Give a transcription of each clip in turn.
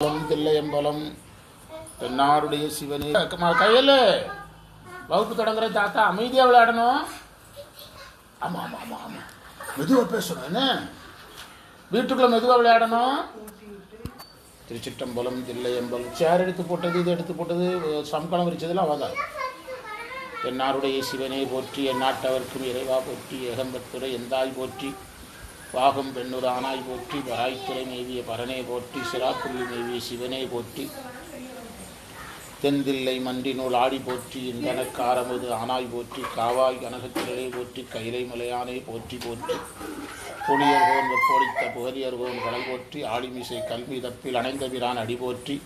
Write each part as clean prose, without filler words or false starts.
தில்லையம்பலம் தென்னாடுடைய சிவனே. கையில் வகுப்பு தொடங்குற தாத்தா அமைதியாக விளையாடணும். ஆமாம் ஆமாம் ஆமாம் ஆமாம், மெதுவாக பேசணும். என்ன வீட்டுக்குள்ளே மெதுவாக விளையாடணும். திருச்சிற்றம்பலம் தில்லையம்பலம். சேர் எடுத்து போட்டது, இது எடுத்து போட்டது, சம்கலம் விரிச்சதெல்லாம் அவதான். தென்னாருடைய சிவனே போற்றி, எந்நாட்டவர்க்கும் இறைவா போற்றி, ஏகம்பத்துறை எந்தாய் போற்றி, பாகம் பெண்ணுறு ஆனாய் போற்றி, பராய்த்துறை மேவிய பரனே போற்றி, சிராப்புள்ளி மேவிய சிவனே போற்றி, தென்தில்லை மன்றினுள் ஆடி போற்றி, இந்தனக்காரமுது ஆனாய் போற்றி, காவாய் கனகத்திலே போற்றி, கைலை மலையானே போற்றி போற்றி, புனியர்கோன் வெப்பொழித்த புகலியர்கோன் கடல் போற்றி, ஆளிமிசை கல்வி தப்பில் அணைந்த பிரான் அடி போற்றி,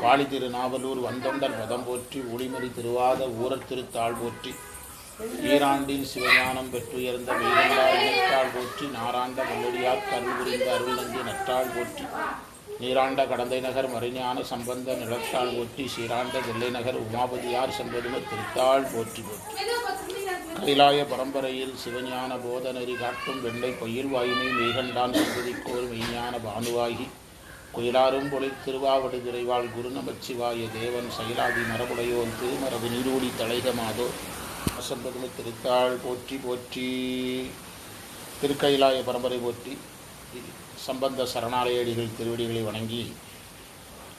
வாழி திரு நாவலூர் வந்தொண்டர் பதம் போற்றி, ஒளிமொழி திருவாத ஊரத் திருத்தாள் போற்றி, ஈராண்டின் சிவஞானம் பெற்றுயர்ந்த வீரந்தாள் இணைத்தாள் போற்றி, நாராண்ட வல்லடியார் கருள் புரிந்த அருள் நந்தி நற்றாள் போற்றி, நீராண்ட கடந்தை நகர் மறைஞான சம்பந்த நிலத்தாள் போற்றி, சீராண்ட வெள்ளை நகர் உமாபதியார் செம்பதும திருத்தாள் போற்றி போற்றி. கைலாய பரம்பரையில் சிவஞான போதநெறி காட்டும் வெள்ளை பொயில் வாயினை மெய்கண்டான் சம்பதிக்கோர் மெய்ஞான பானுவாகி, குயிலாரும் பொழி திருவாவடு துறைவாள் குரு நமச்சிவாய தேவன் சைலாதி மரபுடையோன் திருமரபு நீரூடி தலைக மாதோ சம்பதும திருத்தாள் போற்றி போற்றி. திருக்கைலாய பரம்பரை போற்றி. சம்பந்த சரணாலயடிகள் திருவடிகளை வணங்கி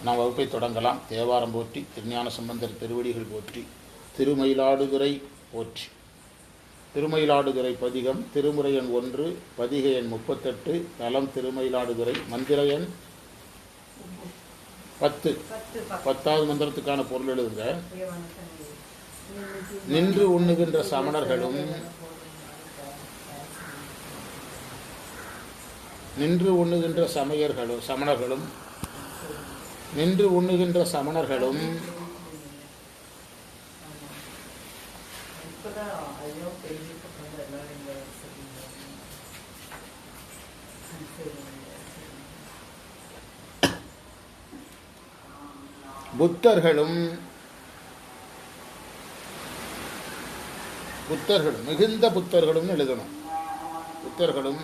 நாம் வகுப்பை தொடங்கலாம். தேவாரம் போற்றி, திருஞான சம்பந்தர் திருவடிகள் போற்றி, திருமயிலாடுதுறை போற்றி. திருமயிலாடுதுறை பதிகம் திருமுறை எண் 1, பதிக எண் 38, தலம் திருமயிலாடுதுறை, மந்திர எண் 10. 10வது மந்திரத்துக்கான பொருள் எழுதுங்க. நின்று உண்ணுகின்ற சமணர்களும் நின்று உண்ணுகின்ற சமணர்களும் நின்று உண்ணுகின்ற சமணர்களும் புத்தர்களும் மிகுந்த புத்தர்களும் எழுதணும். புத்தர்களும்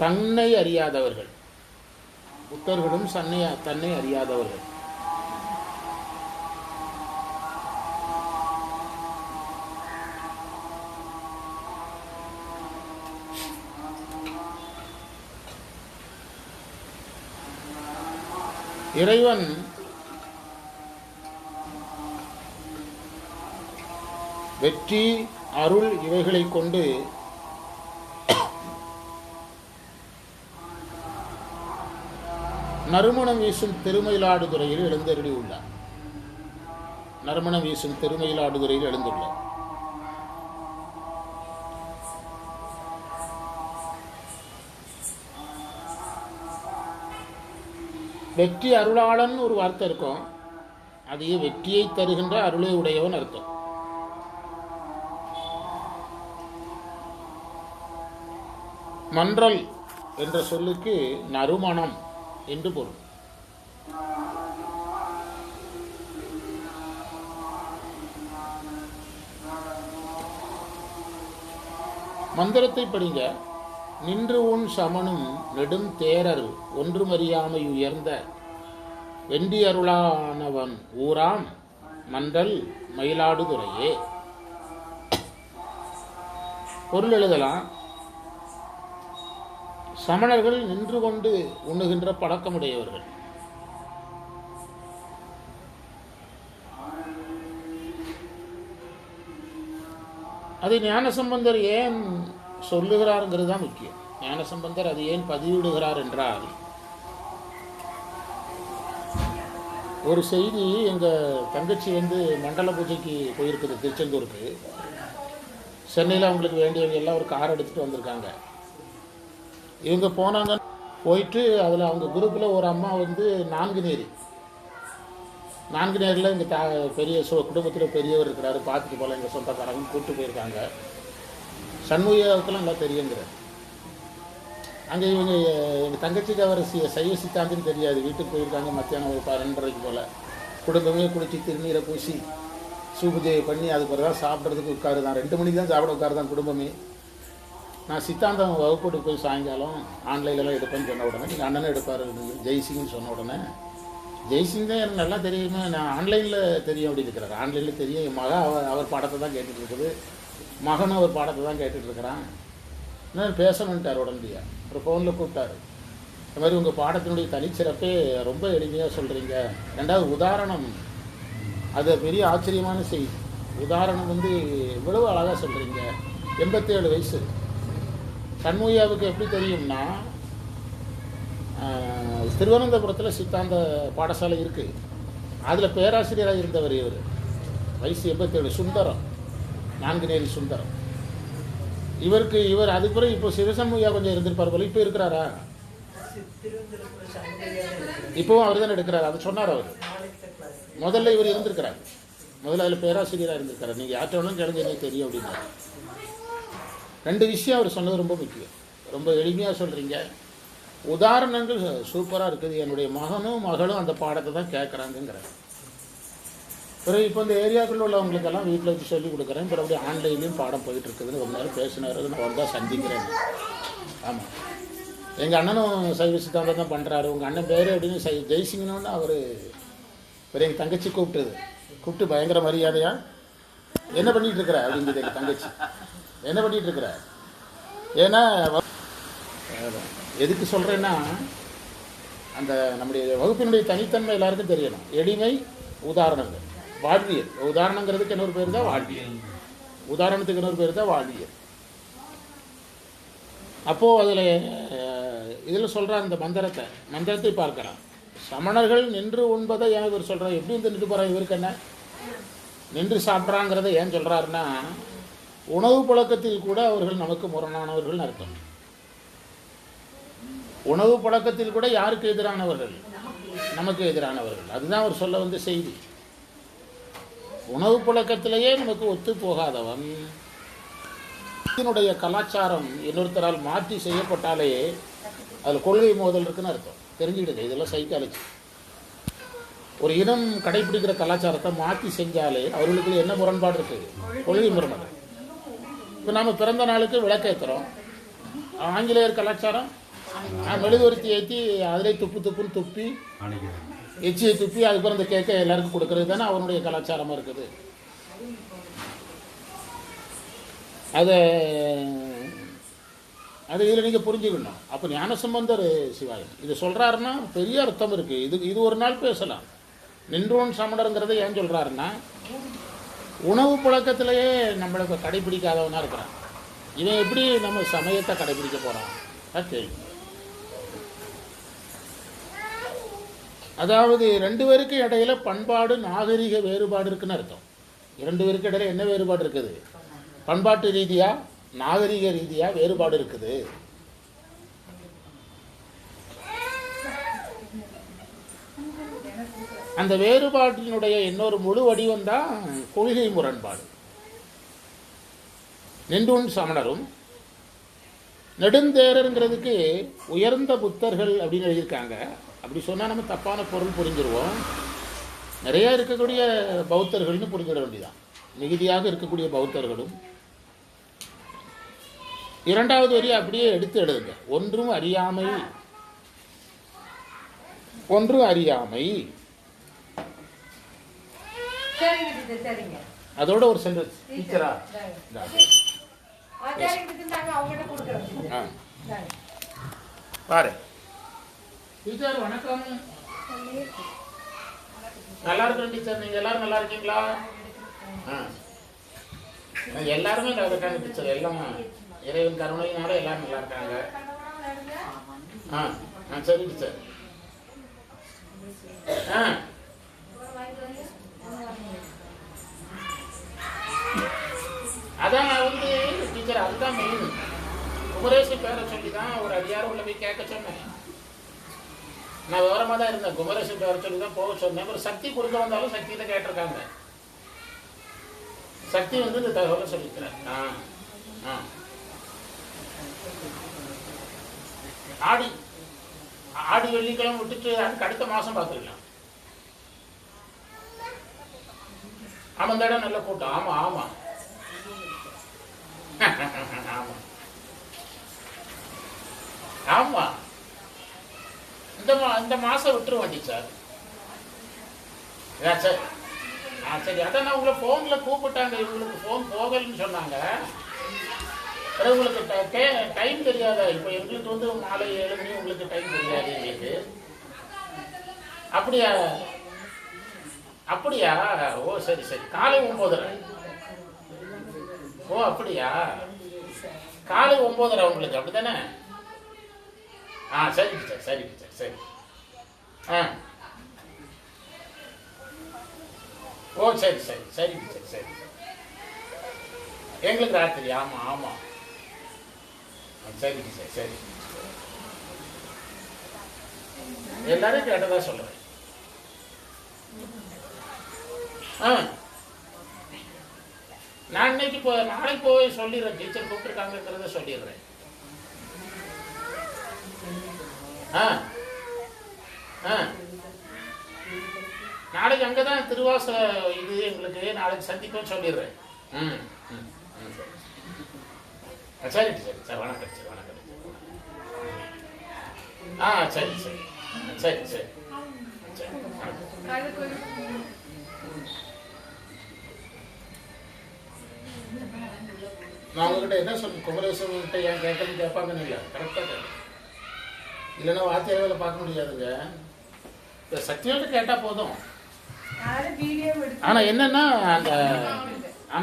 தன்னை அறியாதவர்கள். புத்தர்களும் தன்னை அறியாதவர்கள். இறைவன் வெற்றி, அருள் இவைகளை கொண்டு நறுமணம் வீசும் திருமயிலாடுதுறையில் எழுந்தருளி உள்ளார். நறுமணம் வீசும் திருமயிலாடுதுறையில் எழுந்துள்ளார். வெற்றி அருளாளன் ஒரு வார்த்தை இருக்கும். அதையே வெற்றியை தருகின்ற அருளை உடையவன் அர்த்தம். மன்றல் என்ற சொல்லுக்கு நறுமணம் என்று பொருள். மந்திரத்தை படிங்க. நின்று உன் சமனும் நெடும் தேரர் ஒன்றுமறியாமை உயர்ந்த வெண்டி அருளானவன் ஊராம் மன்றல் மயிலாடுதுறையே. பொருள் எழுதலாம். சமணர்கள் நின்று கொண்டு உண்ணுகின்ற பழக்கமுடையவர்கள். அது ஞானசம்பந்தர் ஏன் சொல்லுகிறாருங்கிறது தான் முக்கியம். ஞானசம்பந்தர் அது ஏன் பதிவிடுகிறார் என்றால், ஒரு செய்தி, எங்கள் தங்கச்சி மண்டல பூஜைக்கு போயிருக்குது திருச்செந்தூருக்கு. சென்னையில் அவங்களுக்கு வேண்டியவங்க எல்லாம் ஒரு கார் எடுத்துகிட்டு வந்திருக்காங்க. இவங்க போனாங்க. போயிட்டு அதில் அவங்க குரூப்பில் ஒரு அம்மா 4 நேரில் எங்கள் பெரிய குடும்பத்தில் பெரியவர் இருக்கிறாரு, பார்த்துட்டு போல எங்கள் சொந்தக்காரங்க கூப்பிட்டு போயிருக்காங்க. சண்முகத்துலாம் நல்லா தெரியுங்கிறார். அங்கே இவங்க எங்கள் தங்கச்சிக்கு அவர் சைவ சித்தாந்தின்னு தெரியாது. வீட்டுக்கு போயிருக்காங்க. மத்தியானம் ஒரு 12:30 போல் குடும்பமே குளித்து திருநீரை பூசி சூபூஜையை பண்ணி அதுக்கு பிறகு தான் சாப்பிட்றதுக்கு உட்காருதான். 2 மணிக்கு தான் சாப்பிட உட்காருதான் குடும்பமே. நான் சித்தாந்தம் வகுப்புக்கு போய் சாயங்காலம் ஆன்லைன்லலாம் எடுப்பேன்னு சொன்ன உடனே நீங்கள் அண்ணனும் எடுப்பார் ஜெய்சிங்னு சொன்ன உடனே ஜெய்சிங் தான் எனக்கு நல்லா தெரியுமே, நான் ஆன்லைனில் தெரியும் அப்படின்னு இருக்கிறார். ஆன்லைனில் தெரியும். என் மகன் அவர் பாடத்தை தான் கேட்டுட்டு இருக்குது, மகனும் அவர் பாடத்தை தான் கேட்டுட்டு இருக்கிறான். இன்னும் பேசணுன்ட்டார் உடனடியாக. ஒரு ஃபோனில் கூப்பிட்டார். இந்த மாதிரி உங்கள் பாடத்தினுடைய தனிச்சிறப்பே ரொம்ப எளிமையாக சொல்கிறீங்க. ரெண்டாவது உதாரணம், அது பெரிய ஆச்சரியமான செய்தி. உதாரணம் வந்து இவ்வளவு அழகாக சொல்கிறீங்க. 87 வயசு. சண்முகையாவுக்கு எப்படி தெரியும்னா, திருவனந்தபுரத்தில் சித்தாந்த பாடசாலை இருக்குது, அதில் பேராசிரியராக இருந்தவர் இவர். வயசு 87. சுந்தரம், நான்குநேரி சுந்தரம். இவர் அதுக்கு பிறகு இப்போ சிவசண்முகையா கொஞ்சம் இருந்திருப்பார் போல. இப்போ இருக்கிறாரா? இப்போவும் அவர் தான் எடுக்கிறார். அதை சொன்னார் அவர். முதல்ல இவர் இருந்திருக்கிறார், முதல்ல அதில் பேராசிரியராக இருந்திருக்கிறார். நீங்கள் யார்ட்டோன்னு கேளுங்க, எனக்கு தெரியும் அப்படின்னாரு. 2 விஷயம் அவர் சொன்னது ரொம்ப முக்கியம். ரொம்ப எளிமையாக சொல்கிறீங்க. உதாரணங்கள் சூப்பராக இருக்குது. என்னுடைய மகனும் மகளும் அந்த பாடத்தை தான் கேட்குறாங்கங்கிறார். பிறகு இப்போ இந்த ஏரியாக்குள்ள உள்ளவங்களுக்கெல்லாம் வீட்டில் வச்சு சொல்லிக் கொடுக்குறேன். பிறகு அப்படியே ஆன்லைன்லேயும் பாடம் போயிட்டு இருக்குதுன்னு ரொம்ப நேரம் பேசினார். நான் வந்தால் சந்திக்கிறேன். ஆமாம், எங்கள் அண்ணனும் சைவ சித்தாந்தம் தான் பண்ணுறாரு. உங்கள் அண்ணன் பேர் அப்படின்னு ஜெய்சிங்கன்னு அவர் பிறகு எங்கள் தங்கச்சி கூப்பிட்டு பயங்கர மரியாதையா என்ன பண்ணிகிட்டு இருக்கிற அப்படிங்கிறது. எங்கள் தங்கச்சி என்ன பண்ணிகிட்டு இருக்கிற, ஏன்னா எதுக்கு சொல்கிறேன்னா, அந்த நம்முடைய வகுப்பினுடைய தனித்தன்மை எல்லாருக்கும் தெரியணும். எளிமை, உதாரணங்கள், வாழ்வியல். உதாரணங்கிறதுக்கு இன்னொரு பேர் தான் வாழ்வியல், உதாரணத்துக்கு இன்னொரு பேர் தான் வாழ்வியல். அப்போது இதில் சொல்கிற அந்த மந்திரத்தை பார்க்கலாம். சமணர்கள் நின்று உண்பதை ஏன் இவர் சொல்கிறார்? எப்படி வந்து நின்று போகிறார்? இவருக்கு என்ன நின்று சாப்பிட்றாங்கிறத ஏன் சொல்கிறாருன்னா, உணவு பழக்கத்தில் கூட அவர்கள் நமக்கு முரணானவர்கள் அர்த்தம். உணவு பழக்கத்தில் கூட யாருக்கு எதிரானவர்கள்? நமக்கு எதிரானவர்கள். அதுதான் அவர் சொல்ல வந்த செய்தி. உணவு பழக்கத்திலேயே நமக்கு ஒத்து போகாதவன், இதனுடைய கலாச்சாரம் இன்னொருத்தரால் மாற்றி செய்யப்பட்டாலே அதில் கொள்கை மோதல் இருக்குன்னு அர்த்தம். தெரிஞ்சுக்கிடுங்க, இதெல்லாம் சைக்காலஜி. ஒரு இனம் கடைபிடிக்கிற கலாச்சாரத்தை மாற்றி செஞ்சாலே அவர்களுக்கு என்ன முரண்பாடு இருக்குது? கொள்கை முரண்பாடு. இப்போ நம்ம பிறந்த நாளுக்கு விளக்கேற்றுறோம். ஆங்கிலேயர் கலாச்சாரம் மெழுகுவர்த்தி ஏற்றி அதிலே துப்புன்னு துப்பி எச்சியை துப்பி அதுக்கப்புறம் அந்த கேக்கை எல்லாருக்கும் கொடுக்கறது தானே அவனுடைய கலாச்சாரமாக இருக்குது. அது இதில் நீங்கள் புரிஞ்சுக்கணும். அப்போ ஞானசம்பந்தர் சிவாயம் இது சொல்கிறாருன்னா பெரிய அர்த்தம் இருக்குது. இது ஒரு நாள் பேசலாம். நின்றோன் சமணருங்கிறத ஏன் சொல்கிறாருன்னா, உணவு பழக்கத்திலேயே நம்மளுக்கு கடைபிடிக்காதவனாக இருக்கிறான். இவன் எப்படி நம்ம சமயத்தை கடைபிடிக்க போகிறான்? கேள்வி. அதாவது 2 பேருக்கு இடையில பண்பாடு நாகரிக வேறுபாடு இருக்குன்னு அர்த்தம். 2 பேருக்கு இடையில என்ன வேறுபாடு இருக்குது? பண்பாட்டு ரீதியா நாகரிக ரீதியா வேறுபாடு இருக்குது. அந்த வேறுபாட்டினுடைய இன்னொரு முழு வடிவம் தான் கொள்கை முரண்பாடு. நின்றுண் சமணரும் நெடுந்தேரருங்கிறதுக்கு உயர்ந்த புத்தர்கள் அப்படின்னு எழுதியிருக்காங்க. அப்படி சொன்னால் நம்ம தப்பான பொருள் புரிஞ்சிருவோம். நிறையா இருக்கக்கூடிய பௌத்தர்கள்னு புரிஞ்சிட வேண்டியதான். மிகுதியாக இருக்கக்கூடிய பௌத்தர்களும். 2வது வரி அப்படியே எடுத்து எழுதுங்க. ஒன்றும் அறியாமை. அதோட ஒரு சென்டென்ஸ். டீச்சரா பாரு. டீச்சர் வணக்கம். நல்லா இருக்கிறேன் டீச்சர். நீங்க எல்லாரும் நல்லா இருக்கீங்களா? எல்லாருமே நல்லா இருக்காங்க டீச்சர். எல்லாம் இறைவன் கருணையினால எல்லாரும் நல்லா இருக்காங்க. சரி டீச்சர். அதான் வந்து டீச்சர், அதுதான் மெயின். குமரேசு பேரை சொல்லி தான் ஒரு அடியாரம் உள்ள போய் கேட்க சொன்னேன். நான் விவரமாக தான் இருந்தேன். குமரேசு பேரை சொல்லி தான் போக சொன்னேன். ஒரு சக்தி கொடுக்க வந்தாலும் சக்தியில கேட்டிருக்காங்க. சக்தி வந்து இந்த தகவலை சொல்லிக்கிறேன். ஆடி வெள்ளிக்கிழமை விட்டுட்டு அதுக்கு அடுத்த மாசம் பார்த்துருக்கலாம். ஆமா, இந்த இடம் நல்ல கூட்டம். ஆமா ஆமா ஆமா. ஆமாம், இந்த மாதம் விட்டுருவோம் டீச்சர். சரி சரி, அதான் நான் உங்களை ஃபோனில் கூப்பிட்டாங்க, இவங்களுக்கு ஃபோன் போகலன்னு சொன்னாங்க. அப்புறம் உங்களுக்கு டைம் தெரியாதா? இப்போ எங்களுக்கு வந்து மாலை 7 மணி, உங்களுக்கு டைம் தெரியாது எங்களுக்கு. அப்படியா அப்படியா? ஓ சரி சரி, காலை 9:30. ஓ அப்படியா, காலை 9:30 உங்களுக்கு, அப்படி தானே? சரி டீச்சர், சரி டீச்சர், சரி. ஓ சரி சரி சரி டீச்சர், சரி. எங்களுக்கு ராத்திரி. ஆமாம் ஆமாம், சரி டீச்சர், சரி. எல்லாரும் கேட்டதா சொல்லுவேன். நான் இன்னைக்கு நாளைக்கு போய் சொல்லிடுறேன், டீச்சர் கூப்பிட்டுருக்காங்கிறத சொல்லிடுறேன். நாளைக்கு அங்கதான் திருவாச இது எங்களுக்கு, நாளைக்கு சந்திப்பேன்னு சொல்லிடுறேன். சரி சரி சார், வணக்கம் சார், வணக்கம். சரி சரி சரி சரி சரி. நான் உங்ககிட்ட என்ன சொல்ல, குமரேசன்கிட்ட ஏன் கேட்கணும்னு கேட்பாங்கன்னு இல்லை, கரெக்டாக கேட்க. இல்லைன்னா வாத்தியார் வேலை பார்க்க முடியாதுங்க. இந்த சக்தியோடு கேட்டால் போதும். ஆனால்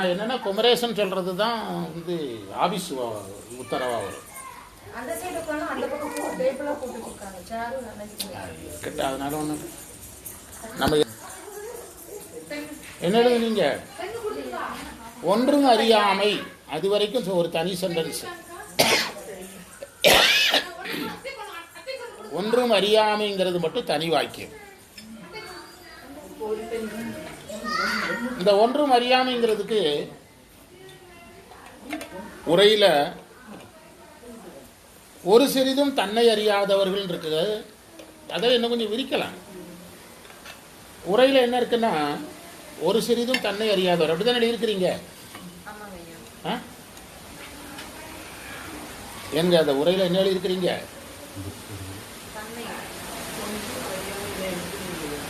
என்னன்னா குமரேசன் சொல்றது தான் வந்து ஆபீஸ் உத்தரவா வரும். அதனால ஒண்ணு நம்ம என்ன எழுதுனீங்க? ஒன்றும் அறியாமை, அது வரைக்கும் ஒரு தனி சென்டென்ஸ். ஒன்றும் அறியாமைங்கிறது மட்டும் தனி வாக்கியம். இந்த ஒன்றும் அறியாமைங்கிறதுக்கு உரையில ஒரு சிறிதும் தன்னை அறியாதவர்கள் இருக்குது. அதை இன்னும் கொஞ்சம் விரிக்கலாம். உரையில என்ன இருக்குன்னா, ஒரு சிறிதும் தன்னை அறியாதவர், அப்படித்தானே இருக்கிறீங்க? எங்க அந்த உரையில என்ன எழுதியிருக்கிறீங்க?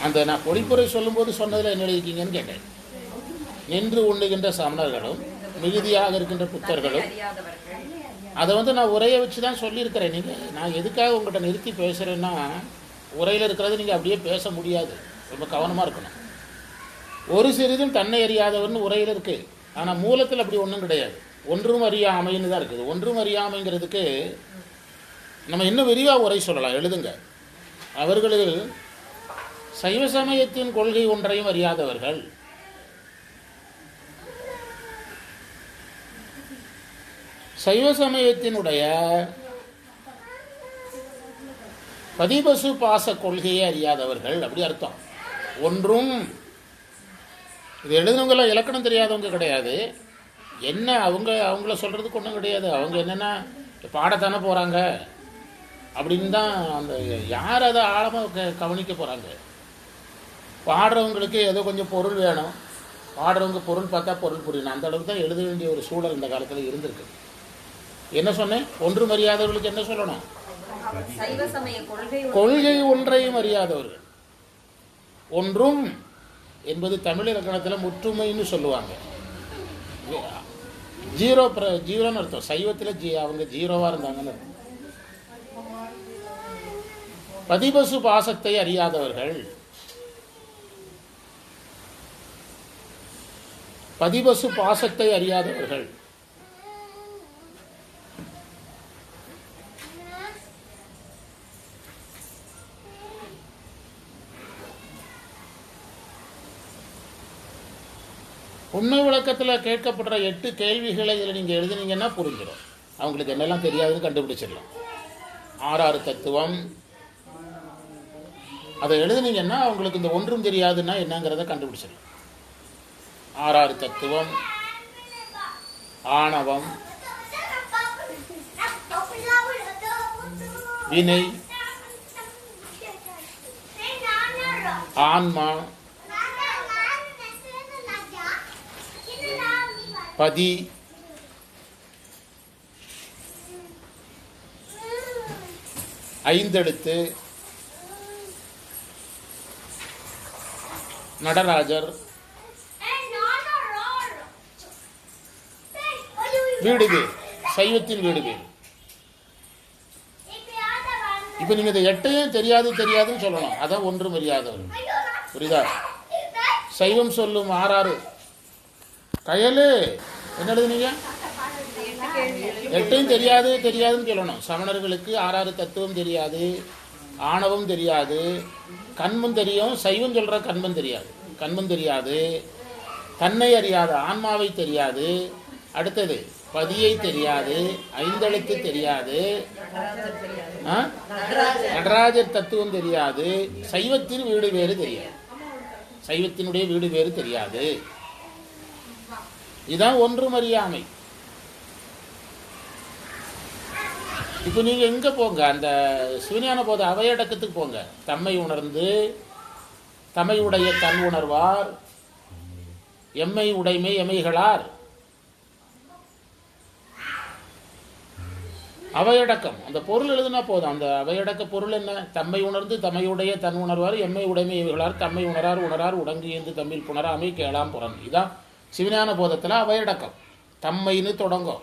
அந்த நான் பொழிப்புரை சொல்லும் போது சொன்னதுல என்ன எழுதிருக்கீங்கன்னு கேட்டேன். நின்று உண்ணுகின்ற சமணர்களும் மிகுதியாக இருக்கின்ற புத்தர்களும், அதை வந்து நான் உரையை வச்சு தான் சொல்லியிருக்கிறேன். நீங்கள் நான் எதுக்காக உங்கள்கிட்ட நிறுத்தி பேசுகிறேன்னா, உரையில் இருக்கிறது நீங்கள் அப்படியே பேச முடியாது, ரொம்ப கவனமாக இருக்கணும். ஒரு சிறிதும் தன்னை அறியாதவர்னு உரையில் இருக்குது, ஆனால் மூலத்தில் அப்படி ஒன்றும் கிடையாது. ஒன்றும் அறியாமைன்னு தான் இருக்குது. ஒன்றும் அறியாமைங்கிறதுக்கு நம்ம இன்னும் விரிவாக உரை சொல்லலாம், எழுதுங்க. அவர்கள் சைவ சமயத்தின் கொள்கை ஒன்றையும் அறியாதவர்கள், சைவ சமயத்தினுடைய பதிபசு பாச கொள்கையை அறியாதவர்கள், அப்படி அர்த்தம். ஒன்றும், இது எழுதுனவங்களாம் இலக்கணம் தெரியாதவங்க கிடையாது. என்ன அவங்கள சொல்கிறதுக்கு ஒன்றும் கிடையாது. அவங்க என்னென்னா பாடத்தானே போகிறாங்க அப்படின்னு தான். அந்த யார் அதை ஆழமாக கவனிக்க போகிறாங்க? பாடுறவங்களுக்கு ஏதோ கொஞ்சம் பொருள் வேணும், பாடுறவங்க பொருள் பார்த்தா பொருள் புரியணும். அந்த அளவுக்கு தான் எழுத வேண்டிய ஒரு சூழல் இந்த காலத்தில் இருந்திருக்கு. என்ன சொன்னேன்? ஒன்றும் அறியாதவர்களுக்கு என்ன சொல்லணும்? கொள்கை ஒன்றையும் அறியாதவர்கள். ஒன்றும் என்பது தமிழ் இலக்கணத்தில் முற்றுமைன்னு சொல்லுவாங்க. ஜீரோன்னு அர்த்தம். சைவத்தில் அவங்க ஜீரோவா இருந்தாங்கன்னு அர்த்தம். பதிபசு பாசத்தை அறியாதவர்கள், பதிபசு பாசத்தை அறியாதவர்கள். உண்மை விளக்கத்தில் கேட்கப்படுற 8 கேள்விகளை இதில் நீங்கள் எழுதுனீங்கன்னா புரிஞ்சிடும். அவங்களுக்கு என்னெல்லாம் தெரியாதுன்னு கண்டுபிடிச்சிடலாம். 6 தத்துவம் அதை எழுதுனீங்கன்னா அவங்களுக்கு இந்த ஒன்றும் தெரியாதுன்னா என்னங்கிறத கண்டுபிடிச்சிடலாம். 6 தத்துவம், ஆணவம், வினை, ஆன்மா, பதி, ஐந்தெழுத்து, நடராஜர், வீடு பேர், சைவத்தின் வீடு பேர். இப்போ நீங்கள் இந்த 8ஐயும் தெரியாதுன்னு சொல்லணும். அதான் ஒன்று மரியாதவர். புரியுதா? சைவம் சொல்லும் 6 கயலு என்ன எழுதுனீங்க? 8ஐயும் தெரியாதுன்னு சொல்லணும். சமணர்களுக்கு 6 தத்துவம் தெரியாது, ஆணவம் தெரியாது, கண்மம் தெரியும். சைவம் சொல்கிற கண்மம் தெரியாது, தன்னை அறியாத ஆன்மாவை தெரியாது, அடுத்தது பதியை தெரியாது, ஐந்தெழுத்து தெரியாது, நடராஜர் தத்துவம் தெரியாது, சைவத்தின் வீடு வேறு தெரியாது, சைவத்தினுடைய வீடு வேறு தெரியாது. இதுதான் ஒன்றும் அறியாமை. இப்போ நீங்கள் எங்கே போங்க, அந்த சிவஞான போத அவையடக்கத்துக்கு போங்க. தம்மை உணர்ந்து தம்மையுடைய தன் உணர்வார், எம்மை உடைமை எமைகளார். அவையடக்கம் அந்த பொருள் எழுதுனா போதும். அந்த அவையடக்க பொருள் என்ன? தம்மை உணர்ந்து தம்மையுடைய தன் உணர்வார், எம்மை உடைமை எமைகளார், தம்மை உணரார் உடங்கு என்று தமிழ் புணராமை கேளாம் புறன். இதான் சிவஞான போதத்தில் அவையடக்கம். தம்மைன்னு தொடங்கும்.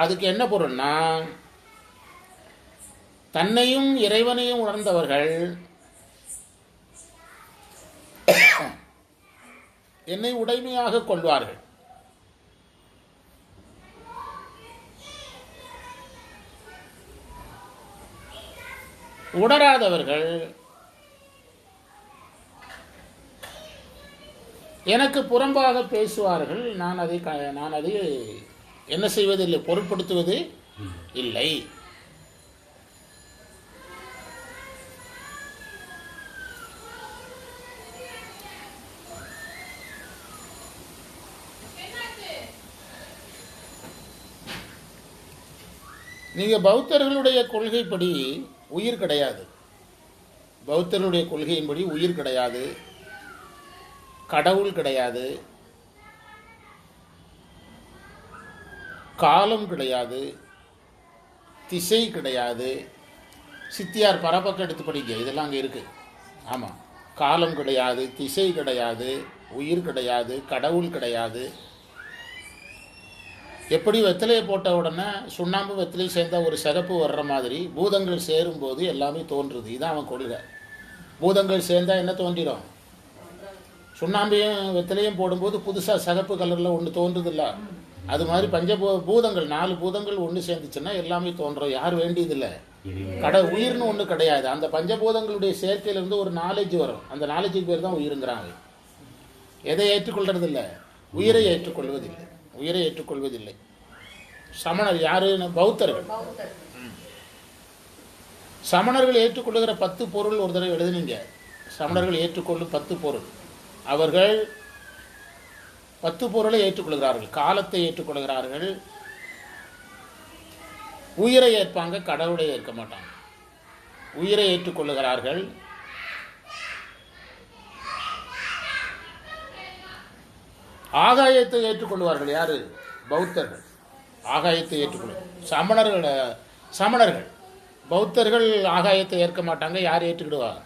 அதுக்கு என்ன பொருள்னா, தன்னையும் இறைவனையும் உணர்ந்தவர்கள் என்னை உடைமையாக கொள்வார்கள். உணராதவர்கள் எனக்கு புறம்பாக பேசுவார்கள். நான் அதை என்ன செய்வதில்லை, பொருட்படுத்துவது இல்லை. நீங்கள் பௌத்தர்களுடைய கொள்கைப்படி உயிர் கிடையாது. பௌத்தர்களுடைய கொள்கையின்படி உயிர் கிடையாது, கடவுள் கிடையாது, காலம் கிடையாது, திசை கிடையாது. சித்தியார் பரபக்கம் எடுத்து படிங்க, இதெல்லாம் அங்கே இருக்குது. ஆமாம், காலம் கிடையாது, திசை கிடையாது, உயிர் கிடையாது, கடவுள் கிடையாது. எப்படி வெத்தலையை போட்ட உடனே சுண்ணாம்பு வெத்தலை சேர்ந்தா ஒரு சிகப்பு வர்ற மாதிரி பூதங்கள் சேரும்போது எல்லாமே தோன்றுது. இதான் அவன் கொள்கை. பூதங்கள் சேர்ந்தால் என்ன தோன்றிடும்? சுண்ணாம்பையும் வெத்தலையும் போடும்போது புதுசாக சிகப்பு கலரில் ஒன்று தோன்றுதில்ல. அது மாதிரி பூதங்கள் 4 பூதங்கள் ஒன்று சேர்ந்துச்சுன்னா எல்லாமே தோன்றும். யார் வேண்டியதில்லை. உயிர்னு ஒன்று கிடையாது. அந்த பஞ்சபூதங்களுடைய சேர்க்கையிலிருந்து ஒரு நாலேஜ் வரும். அந்த நாலேஜுக்கு பேர் தான் உயிருங்கிறாங்க. எதை ஏற்றுக்கொள்றதில்லை? உயிரை ஏற்றுக்கொள்வதில்லை. சமணர் யாருன்னு? பௌத்தர்கள். சமணர்கள் ஏற்றுக்கொள்ளுகிற 10 பொருள் ஒரு தடவை எழுதுனீங்க. சமணர்கள் ஏற்றுக்கொள்ளும் 10 பொருள். அவர்கள் 10 பொருளை ஏற்றுக்கொள்கிறார்கள். காலத்தை ஏற்றுக்கொள்கிறார்கள், உயிரை ஏற்பாங்க, கடவுளை ஏற்க மாட்டாங்க. உயிரை ஏற்றுக்கொள்ளுகிறார்கள், ஆகாயத்தை ஏற்றுக்கொள்வார்கள். யாரு? பௌத்தர்கள் ஆகாயத்தை ஏற்றுக்கொள்வார்கள். சமணர்கள் பௌத்தர்கள் ஆகாயத்தை ஏற்க மாட்டாங்க. யார் ஏற்றுக்கிடுவார்?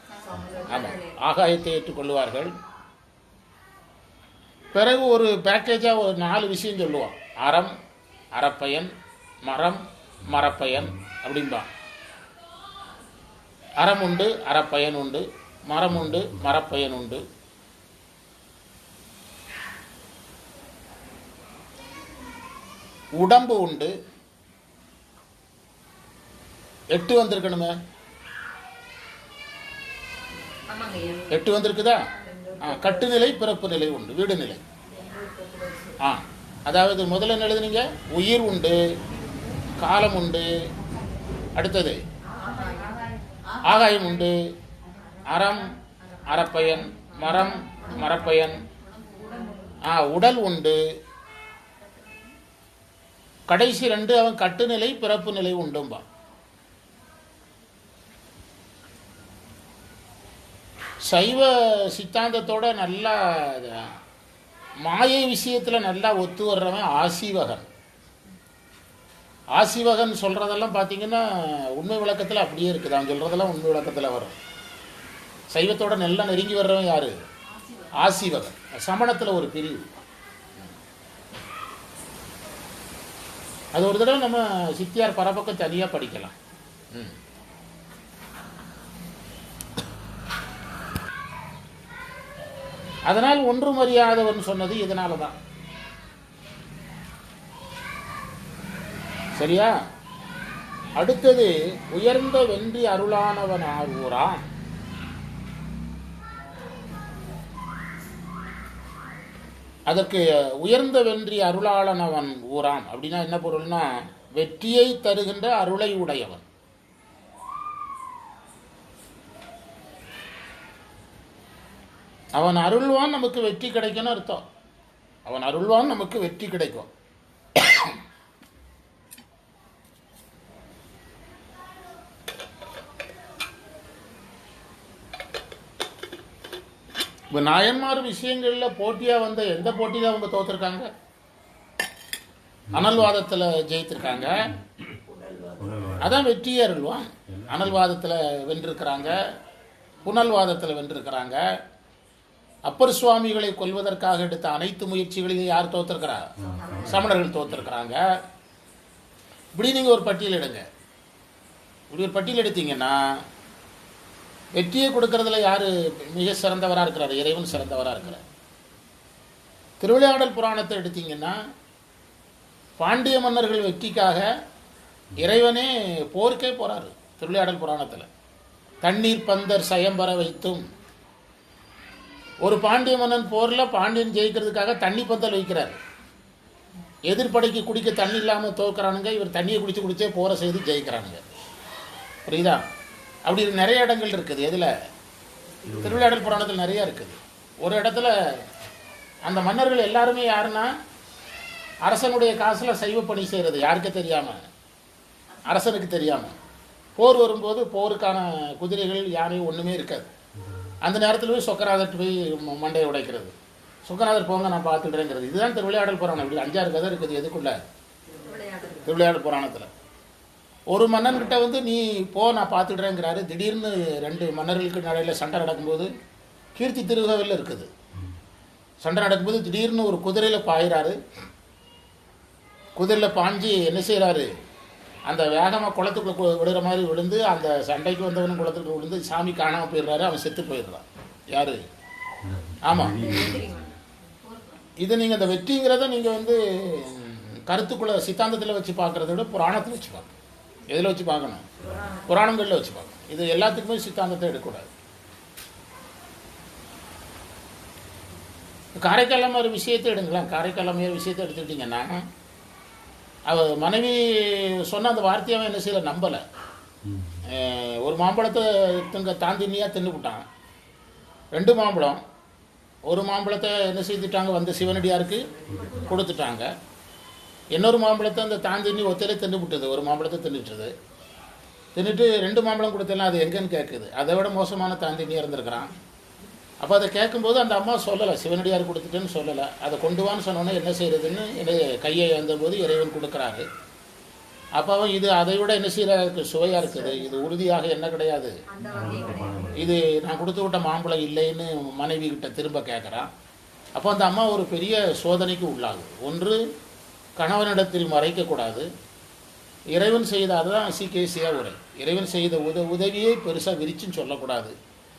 ஆமாம், ஆகாயத்தை ஏற்றுக்கொள்வார்கள். பிறகு ஒரு பேக்கேஜாக ஒரு 4 விஷயம் சொல்லுவான். அறம், அறப்பயன், மரம், மரப்பயன் அப்படின்பா. அறம் உண்டு, அறப்பயன் உண்டு, மரம் உண்டு, மரப்பயன் உண்டு. உடம்பு உண்டு. 8 வந்திருக்கணுமே. 8 வந்திருக்குதா? கட்டுநிலை, பிறப்பு நிலை உண்டு, வீடு நிலை. அதாவது முதல்ல என்ன எழுதுனீங்க? உயிர் உண்டு, காலம் உண்டு, அடுத்தது ஆகாயம் உண்டு, அறம், அறப்பயன், மரம், மரப்பயன், உடல் உண்டு. கடைசி 2 அவன் கட்டுநிலை, பிறப்பு நிலை உண்டும்பா. சைவ சித்தாந்தத்தோட நல்லா மாயை விஷயத்தில் நல்லா ஒத்து வர்றவன் ஆசீவகன். ஆசிவகன் சொல்கிறதெல்லாம் பார்த்தீங்கன்னா உண்மை விளக்கத்தில் அப்படியே இருக்குது. அவன் சொல்கிறதெல்லாம் உண்மை விளக்கத்தில் வரும். சைவத்தோட நல்லா நெருங்கி வர்றவன் யார்? ஆசிவகன். சமணத்தில் ஒரு பிரிவு. அது ஒரு தடவை நம்ம சித்தியார் பரப்பக்கம் தனியாக படிக்கலாம். அதனால் ஒன்றும் அறியாதவன் சொன்னது இதனால தான். சரியா? அடுத்தது உயர்ந்த வென்றி அருளானவன் ஆர்வூரான். அதற்கு உயர்ந்த வென்றி அருளாளனவன் ஊரான் அப்படின்னா என்ன பொருள்னா, வெற்றியை தருகின்ற அருளை உடையவன். அவன் அருள்வான், நமக்கு வெற்றி கிடைக்கும்னு அர்த்தம். அவன் அருள்வான், நமக்கு வெற்றி கிடைக்கும். இப்போ நாயன்மார் விஷயங்களில் போட்டியாக வந்த எந்த போட்டியில் அவங்க தோற்றுருக்காங்க? அனல்வாதத்தில் ஜெயித்திருக்காங்க. அதான் வெற்றியே அருள்வான். அனல்வாதத்தில் வென்றிருக்கிறாங்க, புனல்வாதத்தில் வென்றிருக்கிறாங்க. அப்பர் சுவாமிகளை கொல்வதற்காக எடுத்த அனைத்து முயற்சிகளையும் யார் தோற்றுருக்கிறா? சமணர்கள் தோற்றுருக்கிறாங்க. இப்படி நீங்கள் ஒரு பட்டியல் எடுங்க. இப்படி ஒரு பட்டியல் எடுத்தீங்கன்னா வெற்றியை கொடுக்கறதுல யார் மிக சிறந்தவராக இருக்கிறார்? இறைவன் சிறந்தவராக இருக்கிறார். திருவிளையாடல் புராணத்தை எடுத்தீங்கன்னா பாண்டிய மன்னர்கள் வெற்றிக்காக இறைவனே போருக்கே போகிறாரு. திருவிளையாடல் புராணத்தில் தண்ணீர் பந்தர் சயம்பர வைத்தும், ஒரு பாண்டிய மன்னன் போரில் பாண்டியன் ஜெயிக்கிறதுக்காக தண்ணி பந்தல் வைக்கிறார். எதிர்ப்படைக்கு குடிக்க தண்ணி இல்லாமல் தோற்கிறானுங்க. இவர் தண்ணியை குடிச்சே போரை செய்து ஜெயிக்கிறானுங்க. புரியுதா? அப்படி நிறைய இடங்கள் இருக்குது. எதில்? திருவிளையாடல் புராணத்தில் நிறையா இருக்குது. ஒரு இடத்துல அந்த மன்னர்கள் எல்லாருமே யாருன்னா, அரசனுடைய காசில் சைவ பணி செய்கிறது யாருக்கு தெரியாமல், அரசனுக்கு தெரியாமல். போர் வரும்போது போருக்கான குதிரைகள் யானை ஒன்றுமே இருக்காது. அந்த நேரத்தில் போய் சொக்கநாதர் போய் மண்டையை உடைக்கிறது. சொக்கநாதர் போங்க நான் பார்த்துடுறேங்கிறது. இதுதான் திருவிளையாடல் புராணம். இப்படி 5-6 கதை இருக்குது. எதுக்குள்ள? திருவிளையாடல் புராணத்தில். ஒரு மன்னன்கிட்ட வந்து நீ போ நான் பார்த்துடுறேங்கிறாரு. திடீர்னு 2 மன்னர்களுக்கு நடையில் சண்டை நடக்கும்போது, கீர்த்தி திருகோவில் இருக்குது, சண்டை நடக்கும்போது திடீர்னு ஒரு குதிரையில் பாயிறாரு. குதிரையில் பாஞ்சு என்ன செய்கிறாரு, அந்த வேகமாக குளத்துக்குள்ள விழுகிற மாதிரி விழுந்து, அந்த சண்டைக்கு வந்தவனும் குளத்துக்குள்ள விழுந்து சாமி காணாமல் போயிடுறாரு. அவன் செத்து போயிடுறான். யார்? ஆமாம். இது நீங்கள் இந்த வெற்றிங்கிறத நீங்கள் வந்து கருத்துக்குள்ள சித்தாந்தத்தில் வச்சு பார்க்குறத விட புராணத்தில் வச்சு பார்க்கணும். எதில் வச்சு பார்க்கணும்? புராணங்களில் வச்சு பார்க்கணும். இது எல்லாத்துக்குமே சித்தாந்தத்தை எடுக்கக்கூடாது. காரைக்கால் அம்மையார் விஷயத்தை எடுங்களேன். காரைக்கால் அம்மையார் விஷயத்தை எடுத்துக்கிட்டிங்கன்னா, அவள் மனைவி சொன்ன அந்த வார்த்தையை அவன் என்ன செய்யலை, நம்பலை. ஒரு மாம்பழத்தை தாந்தினியாக தின்னுவிட்டான். 2 மாம்பழம். ஒரு மாம்பழத்தை என்ன செய்துட்டாங்க, வந்த சிவனடியாருக்கு கொடுத்துட்டாங்க. இன்னொரு மாம்பழத்தை அந்த தாந்தினி ஒத்தையிலே தின்னு விட்டுது. ஒரு மாம்பழத்தை தின்னுட்டுது. தின்னுட்டு 2 மாம்பழம் கொடுத்தலாம், அது எங்கன்னு கேட்குது. அதை விட மோசமான தாந்தினியாக இருந்திருக்கிறான். அப்போ அதை கேட்கும்போது அந்த அம்மா சொல்லலை, சிவனடியார் கொடுத்துட்டேன்னு சொல்லலை. அதை கொண்டு வான்னு சொன்னோன்னே என்ன செய்கிறதுன்னு கையை எழுந்தபோது இறைவன் கொடுக்குறாரு. அப்போ அவன் இது அதை விட என்ன செய்கிறாருக்கு, சுவையாக இருக்குது, இது உறுதியாக என்ன கிடையாது, இது நான் கொடுத்து விட்ட மாம்பழம் இல்லைன்னு மனைவி கிட்ட திரும்ப கேட்குறான். அப்போ அந்த அம்மா ஒரு பெரிய சோதனைக்கு உள்ளாகுது. ஒன்று, கணவனிடத்தில் மறைக்கக்கூடாது. இறைவன் செய்த, அதுதான் சீக்கியசியாக உரை, இறைவன் செய்த உதவியை பெருசாக விரிச்சுன்னு சொல்லக்கூடாது.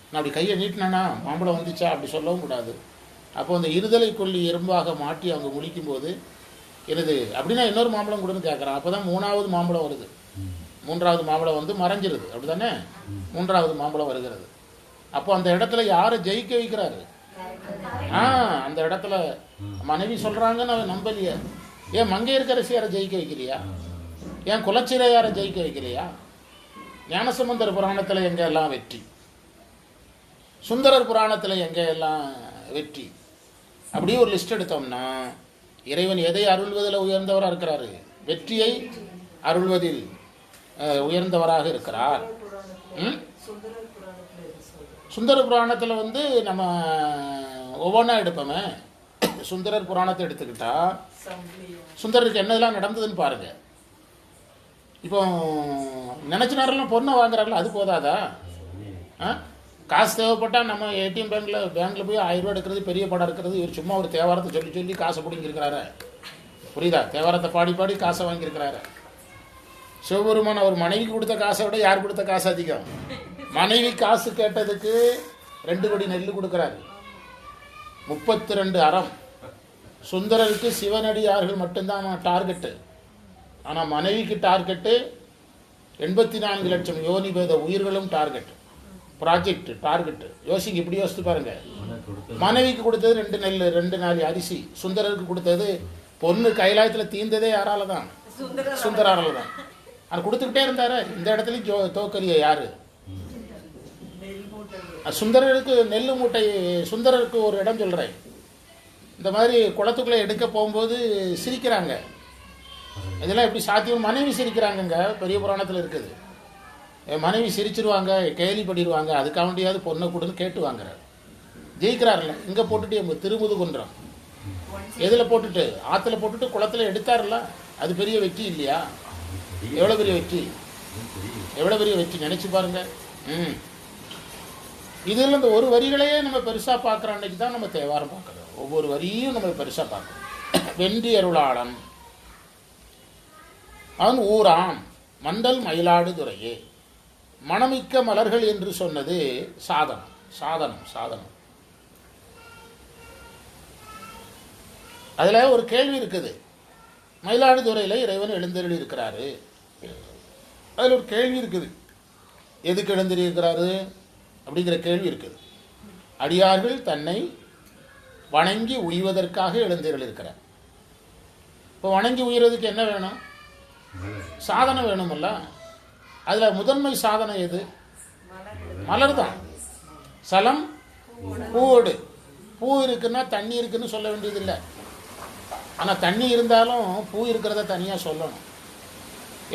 நான் அப்படி கையை நீட்டினேன்னா மாம்பழம் வந்துச்சா அப்படி சொல்லவும் கூடாது. அப்போ அந்த இருதலை கொல்லி எறும்பாக மாட்டி அவங்க முழிக்கும்போது எனது அப்படின்னா இன்னொரு மாம்பழம் கொடுன்னு கேட்குறான். அப்போ தான் 3வது மாம்பழம் வருது. 3வது மாம்பழம் வந்து மறைஞ்சிருது. அப்படி தானே 3வது மாம்பழம் வருகிறது. அப்போ அந்த இடத்துல யாரை ஜெயிக்க வைக்கிறாரு? அந்த இடத்துல மனைவி சொல்கிறாங்கன்னு அவன் நம்பலையே. ஏன் மங்கையர்க்கரசியாரை ஜெயிக்க வைக்கலையா? ஏன் குலச்சிறையாரை ஜெயிக்க வைக்கலையா? ஞானசம்பந்தர் புராணத்தில் எங்கே எல்லாம் வெற்றி, சுந்தரர் புராணத்தில் எங்கே எல்லாம் வெற்றி, அப்படியே ஒரு லிஸ்ட் எடுத்தோம்னா இறைவன் எதை அருள்வதில் உயர்ந்தவராக இருக்கிறாரு? வெற்றியை அருள்வதில் உயர்ந்தவராக இருக்கிறார். சுந்தர புராணத்தில் வந்து நம்ம ஒவ்வொன்றா எடுப்போமே. சுந்தரர் புராணத்தை எடுத்துக்கிட்டா சுந்தரருக்கு என்னதெல்லாம் நடந்ததுன்னு பாருங்க. இப்போ நினச்ச நேரம்லாம் பொண்ணை வாங்குறாங்களா, அது போதாதா? காசு தேவைப்பட்டால் நம்ம ஏடிஎம் பேங்க்கில் போய் 1000 ரூபா எடுக்கிறது பெரிய படம் இருக்கிறது. இவர் சும்மா ஒரு தேவாரத்தை சொல்லி சொல்லி காசை பிடிங்கிருக்கிறாரு. புரியுதா? தேவாரத்தை பாடி பாடி காசை வாங்கியிருக்கிறாரு. சிவபெருமான் அவர் மனைவிக்கு கொடுத்த காசை விட யார் கொடுத்த காசு அதிகம்? மனைவி காசு கேட்டதுக்கு 2 படி நெல் கொடுக்குறாரு. 32 அறம். சுந்தரருக்கு சிவனடியார்கள் மட்டும்தான் டார்கெட்டு. ஆனால் மனைவிக்கு டார்கெட்டு 84 லட்சம் யோனிபேத உயிர்களும் டார்கெட். Project target. யோசிங்க, இப்படி யோசித்து பாருங்க. மனைவிக்கு கொடுத்தது 2 நெல் 2 நாளி அரிசி. சுந்தரருக்கு கொடுத்தது பொண்ணு கைலாயத்தில் தீர்ந்ததே யாரால தான்? சுந்தரால தான். அது கொடுத்துக்கிட்டே இருந்தாரு. இந்த இடத்துலையும் தோக்கரிய யாரு? சுந்தரருக்கு நெல் மூட்டை. சுந்தரருக்கு ஒரு இடம் சொல்கிறேன். இந்த மாதிரி குளத்துக்குள்ளே எடுக்க போகும்போது சிரிக்கிறாங்க. இதெல்லாம் எப்படி சாத்தியம்? மனைவி சிரிக்கிறாங்கங்க. பெரிய புராணத்தில் இருக்குது. என் மனைவி சிரிச்சிருவாங்க, கேலி பண்ணிடுவாங்க, அதுக்காக வேண்டியாவது பொண்ணை கொடுன்னு கேட்டு வாங்குறாரு. ஜெயிக்கிறாருல்ல. இங்கே போட்டுட்டு திருமுதுகுன்றம் எதில் போட்டுட்டு ஆற்றுல போட்டுட்டு குளத்தில் எடுத்தாருல்ல, அது பெரிய வெற்றி இல்லையா? எவ்வளோ பெரிய வெற்றி, எவ்வளோ பெரிய வெற்றி நினச்சி பாருங்க. இதில் இந்த ஒரு வரிகளையே நம்ம பெருசாக பார்க்குற அன்னைக்கு தான் நம்ம தேவாரம் பார்க்குறோம். ஒவ்வொரு வரியும் நம்ம பெருசாக பார்க்குறோம். வென்றி அருளாளன் அவன் ஊராம் மண்டல் மயிலாடுதுறையே. மணமிக்க மலர்கள் என்று சொன்னது சாதனம் சாதனம் சாதனம். அதில் ஒரு கேள்வி இருக்குது. மயிலாடுதுறையில் இறைவன் எழுந்தருளி இருக்கிறாரு. அதில் ஒரு கேள்வி இருக்குது. எதுக்கு எழுந்தருளி இருக்கிறாரு அப்படிங்கிற கேள்வி இருக்குது. அடியார்கள் தன்னை வணங்கி உய்வதற்காக எழுந்தருளி இருக்கிறார். இப்போ வணங்கி உய்வதற்கு என்ன வேணும்? சாதனம் வேணுமல்ல. அதில் முதன்மை சாதனம் எது? மலர் தான். சலம் பூவோடு. பூ இருக்குன்னா தண்ணி இருக்குன்னு சொல்ல வேண்டியதில்லை. ஆனால் தண்ணி இருந்தாலும் பூ இருக்கிறத தனியாக சொல்லணும்.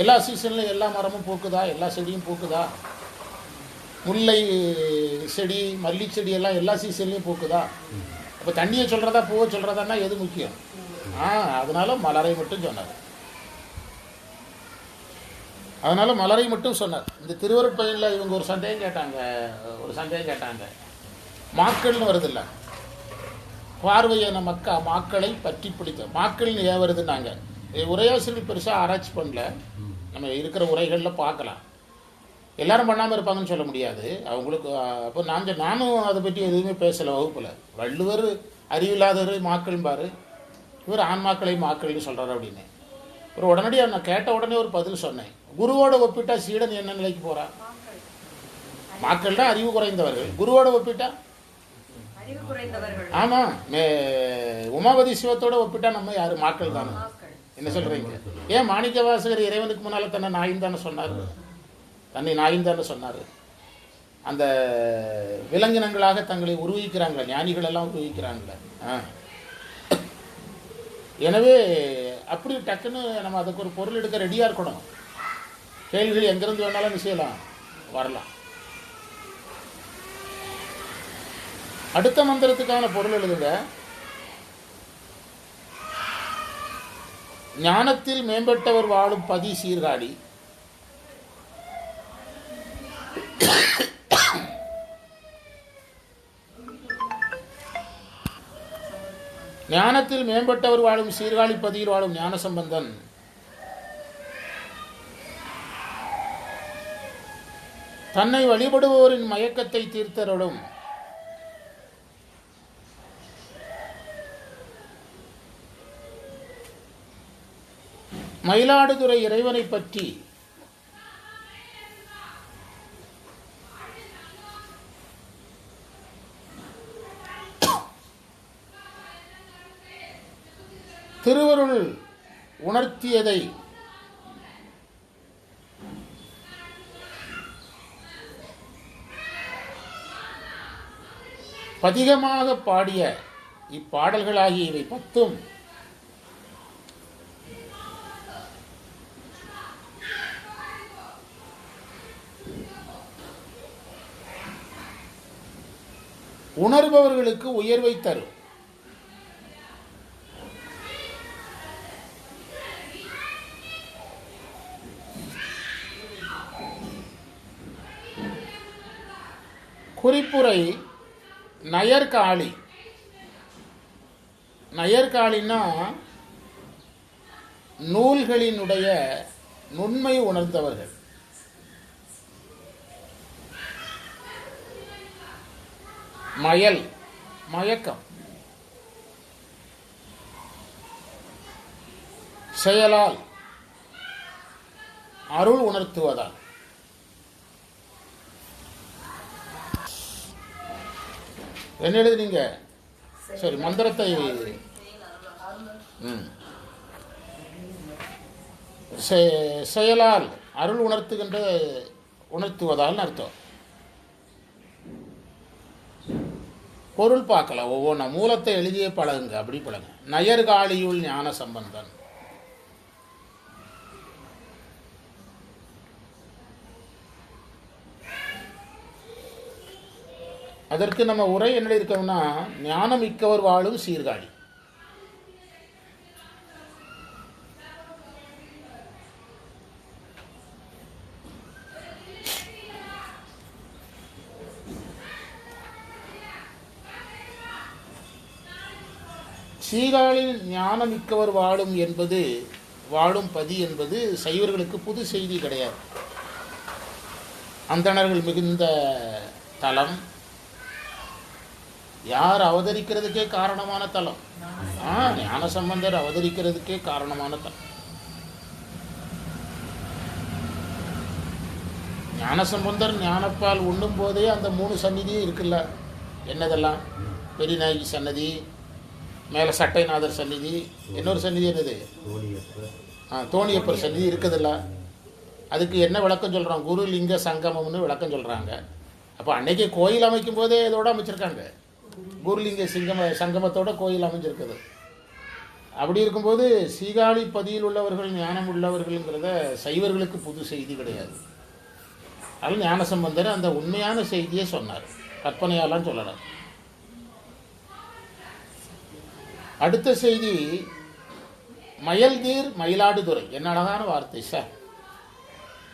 எல்லா சீசன்லையும் எல்லா மரமும் பூக்குதா? எல்லா செடியும் பூக்குதா? முல்லை செடி மல்லி செடி எல்லாம் எல்லா சீசன்லையும் பூக்குதா? அப்போ தண்ணியை சொல்கிறதா பூவை சொல்கிறதான்னா எது முக்கியம்? அதனால மலரை மட்டும் சொன்னார். அதனால மலரை மட்டும் சொன்னார். இந்த திருவருட்பயனில் இவங்க ஒரு சந்தேகம் கேட்டாங்க. மாக்கள்னு வருதில்ல, பார்வையான மாக்களை பற்றி பிடித்த மாக்கள்னு ஏன் வருதுன்னாங்க. உரையாசிரியர்கள் பெருசாக ஆராய்ச்சி பண்ணல. நம்ம இருக்கிற உரைகளில் பார்க்கலாம். எல்லாரும் பண்ணாமல் இருப்பாங்கன்னு சொல்ல முடியாது. அவங்களுக்கு அப்போ நானும் அதை பற்றி எதுவுமே பேசலை வகுப்பில். வள்ளுவர் அறிவில்லாதவர் மாக்கள் பாரு, இவர் ஆன்மாக்களை மாக்கள்னு சொல்கிறார் அப்படின்னு. ஒரு உடனடியாக நான் கேட்ட உடனே ஒரு பதில் சொன்னேன். குருவோட ஒப்பிட்டா சீடன் என்ன நிலைக்கு போகிறான்? மாக்கள் தான் அறிவு குறைந்தவர்கள். குருவோட ஒப்பிட்டா ஆமாம், உமாபதி சிவத்தோட ஒப்பிட்டா நம்ம யாரு? மாக்கள் தானே. என்ன சொல்றீங்க? ஏன் மாணிக்க வாசகர் இறைவனுக்கு முன்னால தன்னை நாயின் தானே சொன்னார். அந்த விலங்கினங்களாக தங்களை உருவிக்கிறாங்களே, ஞானிகள் எல்லாம் உருவிக்கிறாங்களே. எனவே அப்படி டக்குன்னு நம்ம அதுக்கு ஒரு பொருள் எடுக்க ரெடியாக இருக்கணும். கேள்விகள் எங்கிருந்து வேணாலும் செய்யலாம், வரலாம். அடுத்த மந்திரத்துக்கான பொருள் எழுதுங்க. ஞானத்தில் மேம்பட்டவர் வாழும் பதி சீர்காழி. ஞானத்தில் மேம்பட்டவர் வாழும் சீர்காழி பதியில் வாழும் ஞானசம்பந்தன் தன்னை வழிபடுவோரின் மயக்கத்தை தீர்த்தருளும் மயிலாடுதுறை இறைவனை பற்றி திருவருள் உணர்த்தியதை பதிகமாக பாடிய இப்பாடல்களாகிய இவை 10ம் உணர்பவர்களுக்கு உயர்வை தரும். குறிப்புரை நயர்காளி. நயர்காளின்னா நூல்களினுடைய நுண்மை உணர்ந்தவர்கள். மயல் மயக்கம், செயலால் அருள் உணர்த்துவதால். என்ன எழுதுனீங்க? சரி, மந்திரத்தை செயலால் அருள் உணர்த்துவதால் அர்த்தம். பொருள் பார்க்கலாம். ஒவ்வொன்றா மூலத்தை எழுதியே பழகுங்க. அப்படி பழகுங்க. நயர்காளியுள் ஞான சம்பந்தன். அதற்கு நம்ம உரை என்ன இருக்கோம்னா, ஞானமிக்கவர் வாழும் சீர்காழி. சீர்காழியில் ஞானமிக்கவர் வாழும் என்பது, வாழும் பதி என்பது சைவர்களுக்கு புது செய்தி கிடையாது. அந்தணர்கள் மிகுந்த தலம், யார் அவதரிக்கிறதுக்கே காரணமான தலம். ஞான சம்பந்தர் அவதரிக்கிறதுக்கே காரணமான தலம். ஞான சம்பந்தர் ஞானப்பால் உண்ணும் போதே அந்த 3 சந்நிதியும் இருக்குல்ல. என்னதெல்லாம்? பெரியநாயகி சன்னதி, மேலே சட்டைநாதர் சந்நிதி, இன்னொரு சந்நிதி என்னது? தோணியப்பர் சந்நிதி இருக்குதுல்ல. அதுக்கு என்ன விளக்கம் சொல்கிறாங்க? குரு லிங்க சங்கமம்னு விளக்கம் சொல்கிறாங்க. அப்போ அன்னைக்கு கோயில் அமைக்கும் போதே இதோட அமைச்சிருக்காங்க. குருலிங்க சங்கமத்தோட கோயில் அமைஞ்சிருக்குது. அப்படி இருக்கும்போது சீர்காழி பதியில் உள்ளவர்கள் ஞானம் உள்ளவர்கள்ங்கிறத சைவர்களுக்கு புது செய்தி கிடையாது. அது ஞானசம்பந்தர் அந்த உண்மையான செய்தியை சொன்னார், கற்பனையாலாம் சொல்லலாம். அடுத்த செய்தி மயல்தீர் மயிலாடுதுறை. என்ன அழகான வார்த்தை சார்,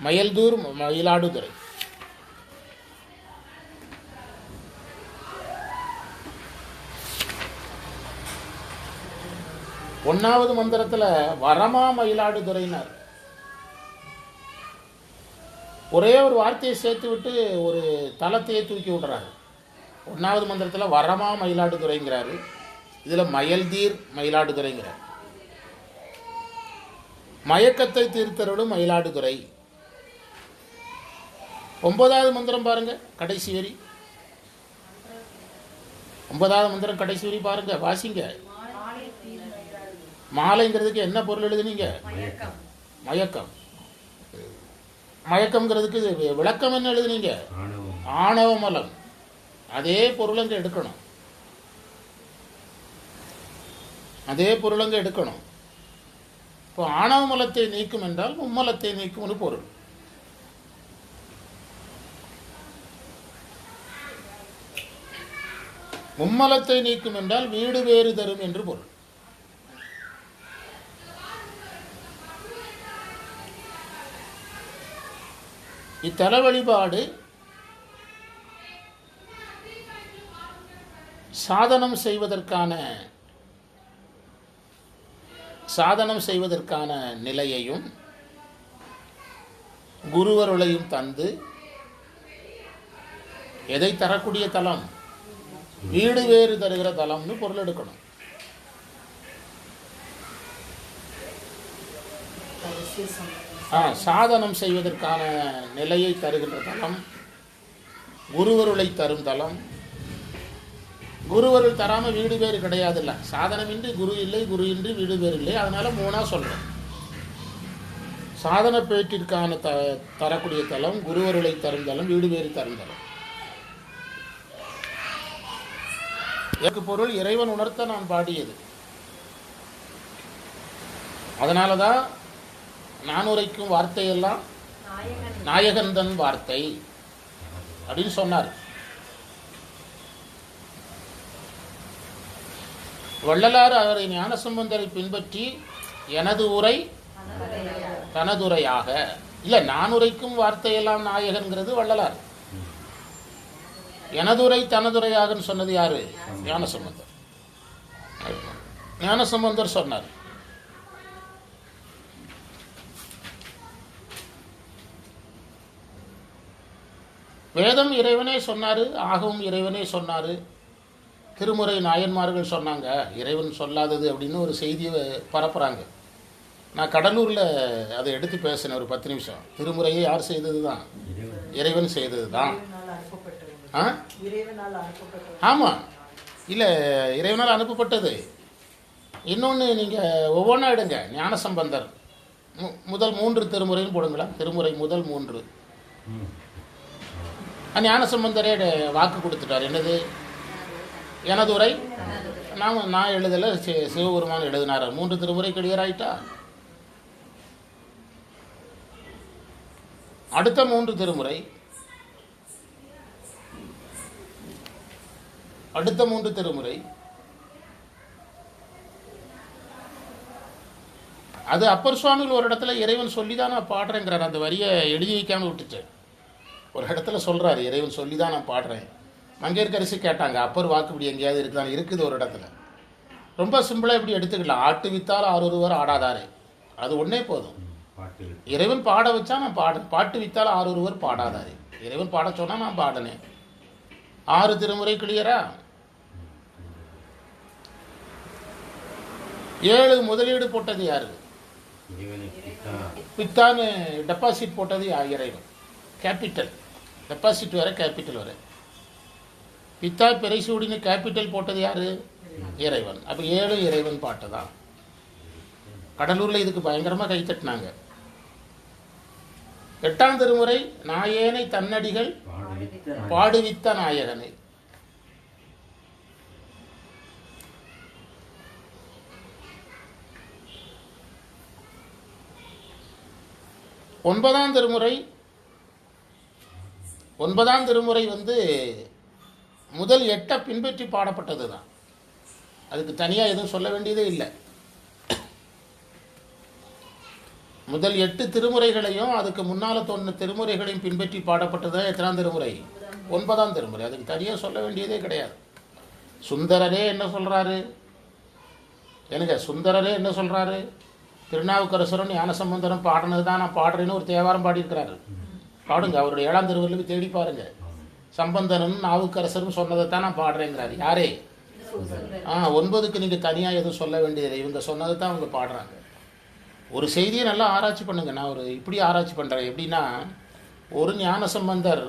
மயல்தூர் மயிலாடுதுறை. ஒன்னாவது மந்திரத்தில் வரமா மயிலாடுதுறையினர் ஒரே ஒரு வார்த்தையை சேர்த்து விட்டு ஒரு தலத்தையே தூக்கி விடுறாரு. ஒன்னாவது மந்திரத்தில் வரமா மயிலாடுதுறைங்கிறாரு, இதில் மயல்தீர் மயிலாடுதுறைங்கிறார். மயக்கத்தை தீர்த்தருளும் மயிலாடுதுறை. 9வது மந்திரம் பாருங்க, கடைசி வரி. 9வது மந்திரம் கடைசி வரி பாருங்க, வாசிங்க. மாலைங்கிறதுக்கு என்ன பொருள் எழுதுனீங்க? மயக்கம். மயக்கம்ங்கிறதுக்கு விளக்கம் என்ன எழுதுனீங்க? ஆணவ மலம். அதே பொருள் அங்கே எடுக்கணும், அதே பொருள் அங்கே எடுக்கணும். இப்போ ஆணவ மலத்தை நீக்கும் என்றால் மும்மலத்தை நீக்கும்னு பொருள். மும்மலத்தை நீக்கும் என்றால் வீடு வேறு தரும் என்று பொருள். இத்தல வழிபாடு சாதனம் செய்வதற்கான நிலையையும் குருவருளையும் தந்து, எதை தரக்கூடிய தலம்? வீடு வேறு தருகிற தலம்னு பொருள் எடுக்கணும். சாதனம் செய்வதற்கான நிலையை தருகின்ற தலம், குருவருளை தரும் தலம். குருவருள் தராமல் வீடு பேறு கிடையாதுல்ல. சாதனமின்றி குரு இல்லை, குரு இன்றி வீடு பேறு இல்லை. அதனால 3ஆ சொல்றேன். சாதன பேற்றிற்கான தரக்கூடிய தலம், குருவருளை தரும் தலம், வீடு பேறு தரும் தலம். எனக்கு பொருள் இறைவன் உணர்த்த நான் பாடியது. அதனாலதான் நான் உரைக்கும் வார்த்தையெல்லாம் நாயகந்தன் வார்த்தை அப்படின்னு சொன்னார். வள்ளலார் அவரை ஞானசம்பந்தரை பின்பற்றி எனது உரை தனதுரையாக, இல்ல நான் உரைக்கும் வார்த்தையெல்லாம் நாயகன்கிறது வள்ளலார். எனதுரை தனதுரையாகன்னு சொன்னது யாரு? ஞானசம்பந்தர். ஞானசம்பந்தர் சொன்னார். வேதம் இறைவனே சொன்னாரு, ஆகவும் இறைவனே சொன்னாரு, திருமுறை நாயன்மார்கள் சொன்னாங்க, இறைவன் சொல்லாதது அப்படின்னு ஒரு செய்தியை பரப்புறாங்க. நான் கடலூரில் அதை எடுத்து பேசினேன் ஒரு 10 நிமிஷம். திருமுறையை யார் செய்தது தான்? இறைவன் செய்தது தான். ஆமாம், இல்லை, இறைவனால் அனுப்பப்பட்டது. இன்னொன்று நீங்கள் ஒவ்வொன்றா எடுங்க. ஞானசம்பந்தர் முதல் 3 திருமுறைன்னு போடுங்களா? திருமுறை முதல் 3. ஞானசம்பந்தரே வாக்கு கொடுத்துட்டார். என்னது? எனதுரை நான் எழுதலை, சிவபெருமான் எழுதினார். 3 திருமுறை கிளியர் ஆயிட்டா. அடுத்த 3 திருமுறை, அடுத்த 3 திருமுறை அது அப்பர் சுவாமிகள் ஒரு இடத்துல இறைவன் சொல்லிதான் நான் பாடுறேங்கிறார். அந்த வரியை எழுதி வைக்காம விட்டுட்டு ஒரு இடத்துல சொல்றாரு, இறைவன் சொல்லிதான் நான் பாடுறேன். மங்கையர்க்கரசி கேட்டாங்க, அப்பர் வாக்குப்படி எங்கேயாவது இருக்குதான்? இருக்குது ஒரு இடத்துல. ரொம்ப சிம்பிளா இப்படி எடுத்துக்கலாம். ஆட்டு வித்தால் ஆரொருவர் ஆடாதாரே, அது ஒன்னே போதும். இறைவன் பாட வச்சா நான் பாட்டு வித்தால் ஆரொருவர் பாடாதாரே. இறைவன் பாட சொன்னா நான் பாடினேன். 6 திருமுறை கிளியரா? 7 முதலீடு போட்டது யாரு? பித்தான்னு டெபாசிட் போட்டது இறைவன். கேபிட்டல் டெபாசிட் வேற, கேபிட்டல் வேற. பித்தா பெரைசூடின்னு கேபிட்டல் போட்டது யாரு? இறைவன். அப்ப 7 இறைவன் பாட்டுதான். கடலூர்ல இதுக்கு பயங்கரமா கை தட்டினாங்க. 8ஆம் திருமுறை நாயேனை தன்னடிகள் பாடுவித்த நாயகனை. ஒன்பதாம் திருமுறை வந்து முதல் 8 பின்பற்றி பாடப்பட்டது தான். அதுக்கு தனியாக எதுவும் சொல்ல வேண்டியதே இல்லை. முதல் 8 திருமுறைகளையும் அதுக்கு முன்னால் தோன்ற திருமுறைகளையும் பின்பற்றி பாடப்பட்டது எத்தனாம் திருமுறை? 9ஆம் திருமுறை. அதுக்கு தனியாக சொல்ல வேண்டியதே கிடையாது. சுந்தரரே என்ன சொல்கிறாரு? எனக்கு சுந்தரரே என்ன சொல்கிறாரு? திருநாவுக்கரசரும் ஞானசம்பந்தரும் பாடினது தான் நான் பாடுறேன்னு ஒரு தேவாரம் பாடியிருக்கிறாரு. பாடுங்க, அவருடைய 7ஆம் திருவள்ளுவர் தேடி பாருங்க. சம்பந்தனும் நாவுக்கரசரும் சொன்னதை தான் நான் பாடுறேங்கிறாரு. யாரே? 9க்கு நீங்கள் தனியாக எதுவும் சொல்ல வேண்டியது. இவங்க சொன்னதை தான் அவங்க பாடுறாங்க. ஒரு செய்தியை நல்லா ஆராய்ச்சி பண்ணுங்க. நான் ஒரு இப்படி ஆராய்ச்சி பண்ணுறேன். எப்படின்னா, ஒரு ஞானசம்பந்தர்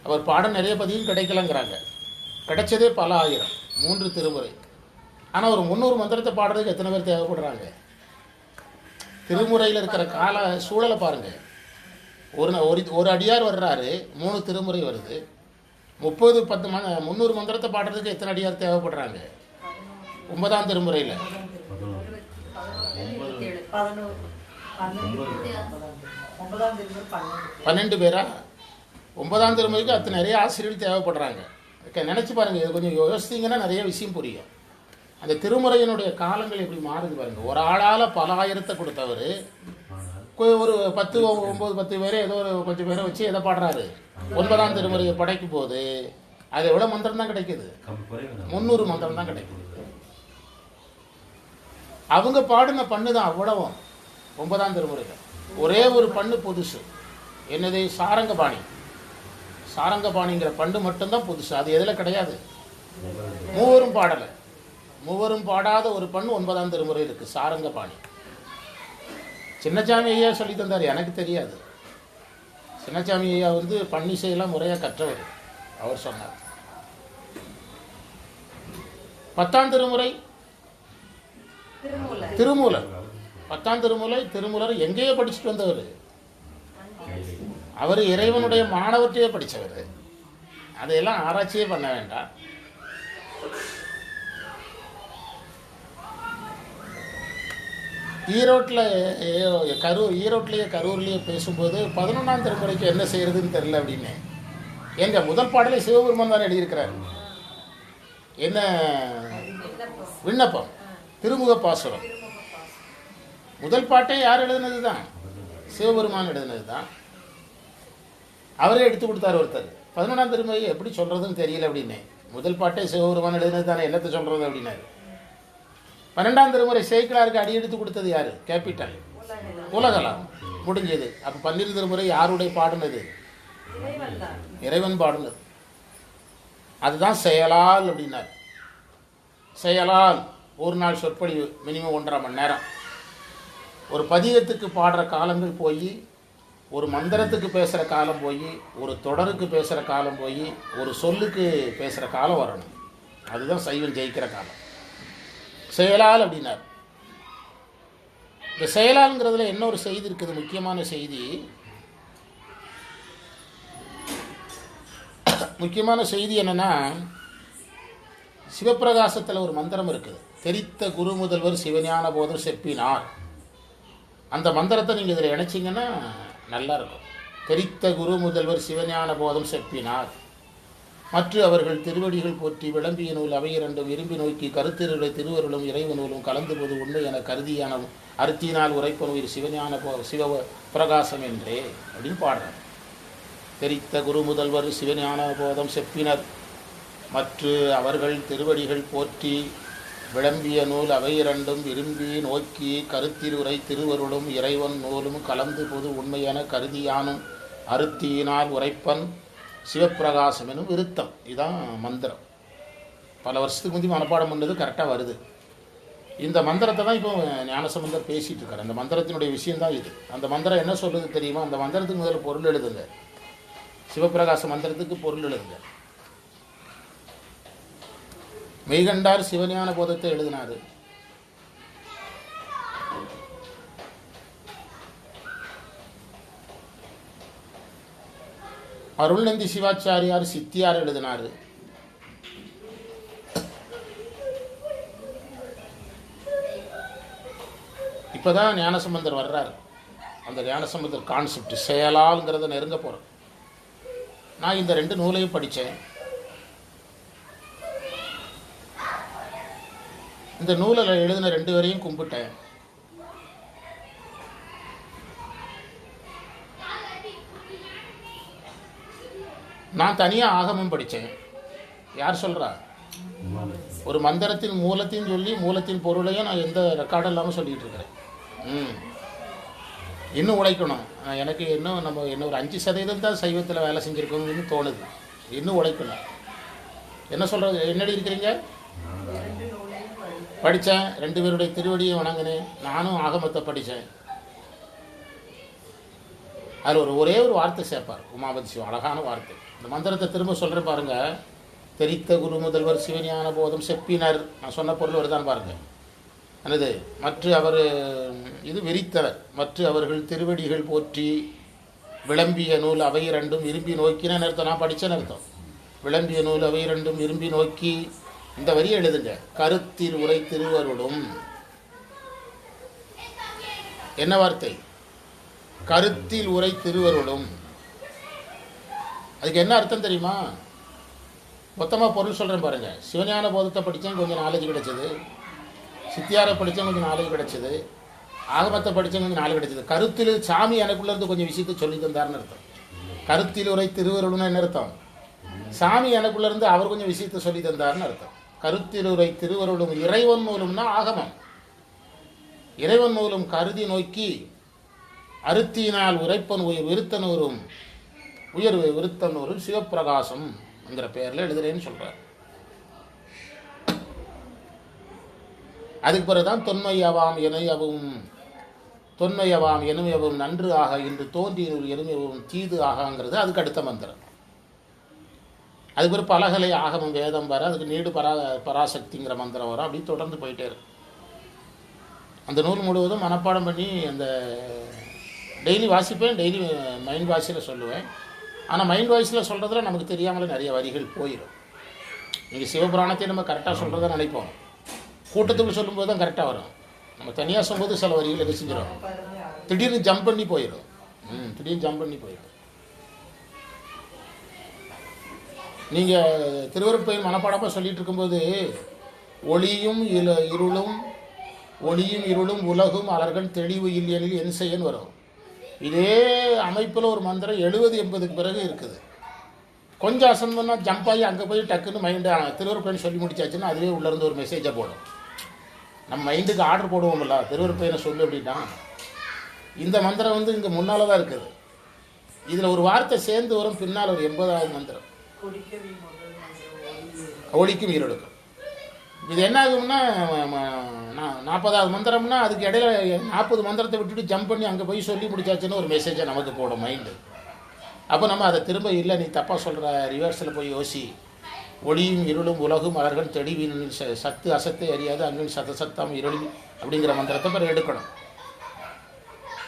அவர் பாடம் நிறைய பதிவும் கிடைக்கலங்கிறாங்க. கிடைச்சதே பல ஆயிரம், 3 திருமுறை. ஆனால் ஒரு 300 மந்திரத்தை பாடுறதுக்கு எத்தனை பேர் தேவைப்படுறாங்க? திருமுறையில் இருக்கிற கால சூழலை பாருங்க. ஒரு அடியார் வர்றாரு, 3 திருமுறை வருது. 300 மந்திரத்தை பாடுறதுக்கு எத்தனை அடியார் தேவைப்படுறாங்க? 9ஆம் திருமுறையில் 12 பேரா? 9ஆம் திருமுறைக்கு அத்தனை நிறைய ஆசிரியர்கள் தேவைப்படுறாங்க. நினைச்சு பாருங்க. இது கொஞ்சம் யோசித்தீங்கன்னா நிறைய விஷயம் புரியும். அந்த திருமுறையினுடைய காலங்கள் எப்படி மாறுது பாருங்க. ஒரு ஆளால பல ஆயிரத்தை கொடுத்தவர் ஒரு 10 9 10 பேரை ஏதோ ஒரு கொஞ்சம் பேரை வச்சு எதை பாடுறாரு? 9ஆம் திருமுறையை படைக்கும் போது அது எவ்வளவு மந்திரம் தான் கிடைக்குது? 300 மந்திரம் தான் கிடைக்குது. அவங்க பாடின பண்ணு தான் அவ்வளவும் 9ஆம் திருமுறையில். ஒரே ஒரு பண்ணு புதுசு. என்னது? சாரங்கபாணி. சாரங்கபாணிங்கிற பண்ணு மட்டும்தான் புதுசு. அது எதில் கிடையாது? மூவரும் பாடலை. மூவரும் பாடாத ஒரு பண்ணு 9ஆம் திருமுறை இருக்கு, சாரங்கபாணி. சின்னசாமி ஐயா சொல்லி தந்தார், எனக்கு தெரியாது. சின்னசாமி ஐயா வந்து பன்னிசையெல்லாம் முறையாக கற்றவர். அவர் சொன்னார். 10ஆம் திருமுறை திருமூலர். 10ஆம் திருமுறை திருமூலர் எங்கேயோ படிச்சுட்டு வந்தவர். அவர் இறைவனுடைய மாணவர்கிட்டயே படித்தவர். அதையெல்லாம் ஆராய்ச்சியே பண்ண வேண்டாம். ஈரோட்டிலேயே கரூர்லேயே பேசும்போது 11ஆம் திருமுறைக்கு என்ன செய்யறதுன்னு தெரியல அப்படின்னு. எங்க முதல் பாடலே சிவபெருமான் தான் எழுதியிருக்கிறார். என்ன? விண்ணப்பம், திருமுக பாசுரம். முதல் பாட்டே யார் எழுதினது தான்? சிவபெருமான் எழுதினது தான். அவரே எடுத்து கொடுத்தார் ஒருத்தர். 11ஆம் திருமுறை எப்படி சொல்கிறதுன்னு தெரியல அப்படின்னே. முதல் பாட்டே சிவபெருமான் எழுதினது தானே, என்னத்தை சொல்கிறது அப்படின்னாரு. 12ஆம் திருமுறை சேக்கிழாருக்கு அடி எடுத்து கொடுத்தது யார்? கேபிட்டல் உலகலாம் முடிஞ்சது. அப்போ 12 திருமுறை யாருடைய பாடுனது? இறைவன் பாடுனது. அதுதான் செயலால் அப்படின்னார். செயலால் ஒரு நாள் சொற்பொழிவு மினிமம் 1.5 மணி நேரம். ஒரு பதிகத்துக்கு பாடுற காலங்கள் போய், ஒரு மந்திரத்துக்கு பேசுகிற காலம் போய், ஒரு தொடருக்கு பேசுகிற காலம் போய், ஒரு சொல்லுக்கு பேசுகிற காலம் வரணும். அதுதான் சைவம் ஜெயிக்கிற காலம். செயலால் அப்படின்னார். இந்த செயலால்ங்கிறதுல என்ன ஒரு செய்தி இருக்குது, முக்கியமான செய்தி. முக்கியமான செய்தி என்னன்னா, சிவப்பிரகாசத்தில் ஒரு மந்திரம் இருக்குது. தெரித்த குரு முதல்வர் சிவஞான போதம் செப்பினார். அந்த மந்திரத்தை நீங்கள் இதில் இணைச்சிங்கன்னா நல்லா இருக்கும். தெரித்த குரு முதல்வர் சிவஞான போதம் செப்பினார். மற்ற அவர்கள் திருவடிகள் போற்றி விளம்பிய நூல் அவை இரண்டும் விரும்பி நோக்கி கருத்திருளை திருவருளும் இறைவனூலும் கலந்து போது உண்மை என கருதியான அறுத்தினால் உரைப்பன் உயிர் சிவஞான சிவ பிரகாசம் என்றே அப்படின்னு பாடுறார். தெரித்த குரு முதல்வர் சிவஞான போதம் செப்பினர். மற்ற அவர்கள் திருவடிகள் போற்றி விளம்பிய நூல் அவை இரண்டும் விரும்பி நோக்கி கருத்திருரை திருவருளும் இறைவன் நூலும் கலந்து பொது உண்மையென கருதியானும் அறுத்தியினால் உரைப்பன் சிவப்பிரகாசம் எனும் விருத்தம். இதுதான் மந்திரம். பல வருஷத்துக்கு முந்தி மனப்பாடம் பண்ணது கரெக்டாக வருது. இந்த மந்திரத்தை தான் இப்போ ஞானசம்பந்தர் பேசிகிட்டு இருக்கார். அந்த மந்திரத்தினுடைய விஷயந்தான் இது. அந்த மந்திரம் என்ன சொல்லுது தெரியுமா? அந்த மந்திரத்துக்கு முதல்ல பொருள் எழுதுங்க. சிவப்பிரகாச மந்திரத்துக்கு பொருள் எழுதுங்க. மெய்கண்டார் சிவஞான போதத்தை எழுதினார். அருள்நந்தி சிவாச்சாரியார் சித்தியார் எழுதினார். இப்போதான் ஞானசம்பந்தர் வர்றாரு. அந்த ஞானசம்பந்தர் கான்செப்ட் செயலால்ங்கிறத நெருங்க போகிறோம். நான் இந்த 2 நூலையும் படித்தேன். இந்த நூலில் எழுதின 2 பேரையும் கும்பிட்டேன். நான் தனியாக ஆகமம் படித்தேன். யார் சொல்கிறா? ஒரு மந்திரத்தின் மூலத்தையும் சொல்லி மூலத்தின் பொருளையும் நான் எந்த ரெக்கார்டும் இல்லாமல் சொல்லிகிட்டு இருக்கிறேன். இன்னும் உழைக்கணும். எனக்கு இன்னும் நம்ம இன்னும் ஒரு 5% தான் சைவத்தில் வேலை செஞ்சுருக்கோம்னு தோணுது. இன்னும் உழைக்கணும். என்ன சொல்கிறது? என்னடி இருக்கிறீங்க? படித்தேன். 2 பேருடைய திருவடியை வணங்கினேன். நானும் ஆகமத்தை படித்தேன். அதில் ஒரே ஒரு வார்த்தை சேர்ப்பார் உமாபதி சிவம். அழகான வார்த்தை. இந்த மந்திரத்தை திரும்ப சொல்கிறேன் பாருங்கள். தெரித்த குரு முதல்வர் சிவஞான போதம் செப்பினர். நான் சொன்ன பொருள் வருதான் பாருங்கள். என்னது? மற்ற அவர் இது விரித்தவர். மற்ற அவர்கள் திருவடிகள் போற்றி விளம்பிய நூல் அவை இரண்டும் விரும்பி நோக்கின அர்த்தம். நான் படித்தேன்னு அர்த்தம். விளம்பிய நூல் அவை இரண்டும் விரும்பி நோக்கி. இந்த வரியை எழுதுங்க. கருத்தில் உரை திருவருளும். என்ன வார்த்தை? கருத்தில் உரை திருவருளும். அதுக்கு என்ன அர்த்தம் தெரியுமா? மொத்தமாக பொருள் சொல்கிறேன் பாருங்கள். சிவஞான போதத்தை படித்தேன், கொஞ்சம் நாலேஜ் கிடைச்சது. சித்தியாரை படித்தேன், கொஞ்சம் நாலேஜ் கிடைச்சது. ஆகமத்தை படித்தேன், கொஞ்சம் நாலேஜ் கிடைச்சது. கருத்தில் சாமி எனக்குள்ளேருந்து கொஞ்சம் விஷயத்தை சொல்லி தந்தார்னு அர்த்தம். கருத்தில் உரை திருவருளும்னு என்ன அர்த்தம்? சாமி எனக்குள்ளேருந்து அவர் கொஞ்சம் விஷயத்தை சொல்லி தந்தார்னு அர்த்தம். கருத்திலுரை திருவருளும் இறைவன் நூலும்னா ஆகமம். இறைவன் நூலும் கருதி நோக்கி அறுத்தியினால் உரைப்பன் உயிர் விருத்தனூரும் உயர்வு விருத்தனூரும் சிவப்பிரகாசம் என்கிற பெயரில் எழுதுறேன்னு சொல்கிறார். அதுக்கு பிறகுதான் தொன்மையவாம் எனையவும் தொன்மையவாம் எனுமையவும் நன்று ஆக இன்று தோன்றியூர் எனுமையவும் தீது ஆகாங்கிறது அதுக்கு அடுத்த மந்திரம். அதுக்கு பிறகு பலகலை ஆகமம் வேதம் வர, அதுக்கு நீடு பராசக்திங்கிற மந்திரம் வரும். அப்படி தொடர்ந்து போயிட்டே இருக்கும். அந்த நூல் முழுவதும் மனப்பாடம் பண்ணி அந்த டெய்லி வாசிப்பேன். டெய்லி மைண்ட் வாய்ஸில் சொல்லுவேன். ஆனால் மைண்ட் வாய்ஸில் சொல்கிறதுல நமக்கு தெரியாமலே நிறைய வரிகள் போயிடும். நீங்கள் சிவபுராணத்தை நம்ம கரெக்டாக சொல்கிறத நினைப்போம். கூட்டத்துக்கு சொல்லும்போது தான் கரெக்டாக வரும். நம்ம தனியாக சொல்லும்போது சில வரிகள் எது செஞ்சிடும், திடீர்னு ஜம்ப் பண்ணி போயிடும். திடீர்னு ஜம்ப் பண்ணி போயிடும். நீங்கள் திருவருட்பயன் மனப்பாடமாக சொல்லிகிட்டு இருக்கும்போது ஒளியும் இருளும் ஒளியும் இருளும் உலகும் அலர்கள் தெளிவு இல்லையெனில் என் செய்யன்னு வரும். இதே அமைப்பில் ஒரு மந்திரம் 70-80க்கு பிறகு இருக்குது. கொஞ்சம் அசந்தோம்னா ஜம்ப் ஆகி அங்கே போய் டக்குன்னு மைண்டு திருவருப்பையனை சொல்லி முடிச்சாச்சுன்னா அதுவே உள்ளேருந்து ஒரு மெசேஜை போடும். நம்ம மைண்டுக்கு ஆர்டர் போடுவோம்ல, திருவருப்பையனை சொல்லு அப்படின்னா. இந்த மந்திரம் வந்து இங்கே முன்னால் தான் இருக்குது. இதில் ஒரு வார்த்தை சேர்ந்து வரும், பின்னால் ஒரு 80வது மந்திரம் ஒளிக்கும் ஈரொடுக்கும். இது என்ன ஆகும்னா 40வது மந்திரம்னா அதுக்கு இடையில 40 மந்திரத்தை விட்டுட்டு ஜம்ப் பண்ணி அங்கே போய் சொல்லி முடிச்சாச்சுன்னு ஒரு மெசேஜை நமக்கு போடும் மைண்டு. அப்போ நம்ம அதை திரும்ப இல்லை நீ தப்பாக சொல்கிற, ரிவர்ஸில் போய் யோசி. ஒளியும் இருளும் உலகும் மலர்கள் தெளிவின் சத்து அசத்தை அறியாது அங்கின் சத்தம் இருளி அப்படிங்கிற மந்திரத்தை பிறகு எடுக்கணும்.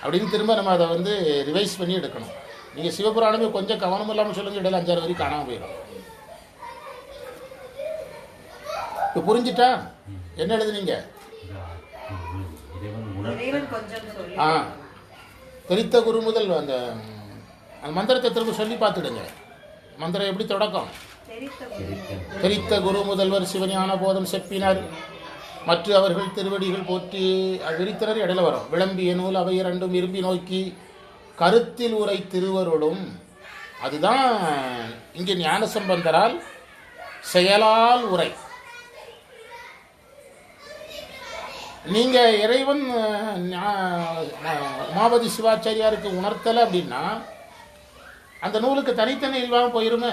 அப்படின்னு திரும்ப நம்ம அதை வந்து ரிவைஸ் பண்ணி எடுக்கணும். நீங்கள் சிவபுராணமே கொஞ்சம் கவனம் இல்லாமல் சொல்லுங்கள், இடையில 5-6 வரைக்கும் காணாமல் போயிடும். இப்போ புரிஞ்சுட்டா என்ன எழுதுனீங்க? தெரித்த குரு முதல் அந்த மந்திரத்தை திரும்ப சொல்லி பார்த்துடுங்க. மந்திரம் எப்படி தொடக்கம்? தெரித்த குரு முதல்வர் சிவஞான போதம் செப்பினர் மற்ற அவர்கள் திருவடிகள் போற்றி விரித்தினர் இடையில வரும். விளம்பிய நூல் அவை இரண்டும் விரும்பி நோக்கி கருத்தில் உரை திருவருளும். அதுதான் இங்கே ஞானசம்பந்தரால் செயலால் உரை. நீங்கள் இறைவன் உமாபதி சிவாச்சாரியாருக்கு உணர்த்தலை அப்படின்னா அந்த நூலுக்கு தனித்தனி இல்லாமல் போயிருமே.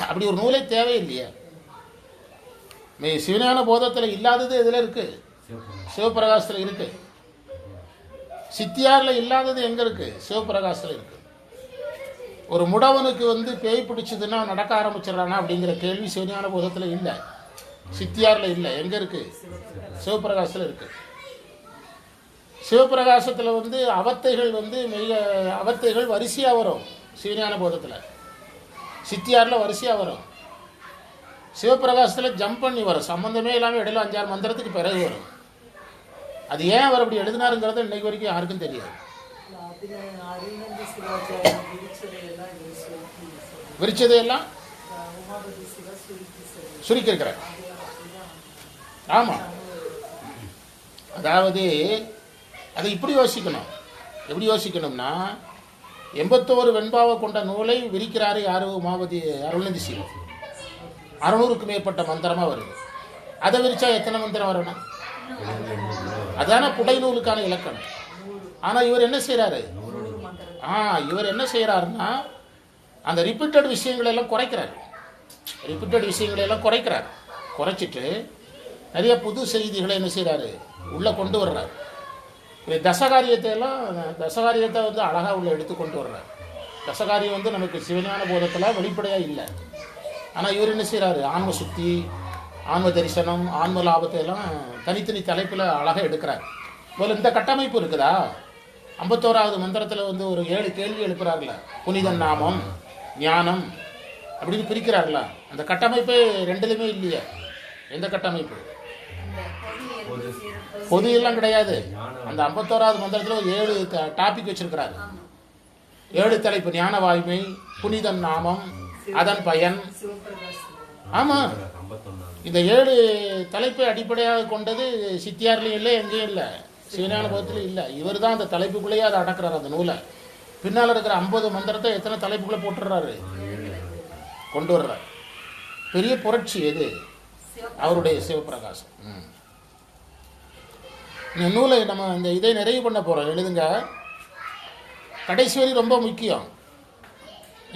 அப்படி ஒரு நூலே தேவையில்லையே. சிவஞான போதத்தில் இல்லாதது எதில் இருக்குது? சிவபிரகாசத்தில் இருக்குது. சித்தியாரில் இல்லாதது எங்கே இருக்குது? சிவபிரகாசத்தில் இருக்குது. ஒரு முடவனுக்கு வந்து பேய் பிடிச்சதுன்னா நடக்க ஆரம்பிச்சிடறானா அப்படிங்கிற கேள்வி சிவஞான போதத்தில் இல்லை, சித்தியாரில் இல்லை. எங்கே இருக்குது? சிவபிரகாசத்தில் இருக்குது. சிவபிரகாசத்தில் வந்து அவத்தைகள் வந்து அவத்தைகள் வரிசையாக வரும். சிவஞான போதத்தில் சித்தியாரில் வரிசையாக வரும். சிவபிரகாசத்தில் ஜம்ப் பண்ணி வரும், சம்மந்தமே இல்லாமல் இடையில 5-6 மந்திரத்துக்கு பிறகு வரும். அது ஏன் அவர் அப்படி எழுதினாருங்கிறது இன்னைக்கு வரைக்கும் யாருக்கும் தெரியாது. விரிச்சதையெல்லாம் சுருக்கி இருக்கிறார். ஆமாம், அதாவது அதை இப்படி யோசிக்கணும். எப்படி யோசிக்கணும்னா 81 வெண்பாவை கொண்ட நூலை விரிக்கிறாரு யாரு? உமாபதி அருள்நிதி சிவம். 600க்கு மேற்பட்ட மந்திரமாக வருது. அதை விரிச்சா எத்தனை மந்திரம் வரணும்? அதான புடை நூலுக்கான இலக்கணம். ஆனால் இவர் என்ன செய்கிறாரு? இவர் என்ன செய்கிறாருன்னா அந்த ரிப்பீட்டட் விஷயங்களெல்லாம் குறைக்கிறார். குறைச்சிட்டு நிறைய புது செய்திகளை என்ன செய்கிறாரு? உள்ளே கொண்டு வர்றார். தசகாரியத்தை வந்து அழகாக உள்ள எடுத்து கொண்டு வர்றார். தசகாரியம் வந்து நமக்கு சிவஞான போதத்தில் வெளிப்படையாக இல்லை. ஆனால் இவர் என்ன செய்கிறாரு? ஆன்ம சுத்தி, ஆன்ம தரிசனம், ஆன்ம லாபத்தை எல்லாம் தனித்தனி தலைப்பில் அழகாக எடுக்கிறார். போல இந்த கட்டமைப்பு இருக்குதா? 51வது மந்திரத்தில் வந்து ஒரு 7 கேள்வி எழுப்புறாருல, புனிதன் நாமம் ஞானம் அப்படின்னு பிரிக்கிறார்ல. அந்த கட்டமைப்பு ரெண்டுலையுமே இல்லையே. எந்த கட்டமைப்பு? பொது எல்லாம் கிடையாது. அந்த 51வது மந்திரத்தில் ஒரு 7 டாபிக் வச்சிருக்கிறாரு. 7 தலைப்பு: ஞான வாய்மை, புனிதன் நாமம், அதன் பயன். ஆமாம், இந்த 7 தலைப்பை அடிப்படையாக கொண்டது சித்தியார்லையும் இல்லை, எங்கேயும் இல்லை, சிவஞான போதத்திலும் இல்லை. இவர் தான் அந்த தலைப்புக்குள்ளேயே அதை அடக்கிறார். அந்த நூலை பின்னால் இருக்கிற 50 மந்திரத்தை எத்தனை தலைப்புக்குள்ளே போட்டுடுறாரு, கொண்டு வர்றார். பெரிய புரட்சி எது? அவருடைய சிவபிரகாசம். இந்த நூலை நம்ம இந்த இதை நிறைவு பண்ண போகிறோம். எழுதுங்க. கடைசி வரி ரொம்ப முக்கியம்.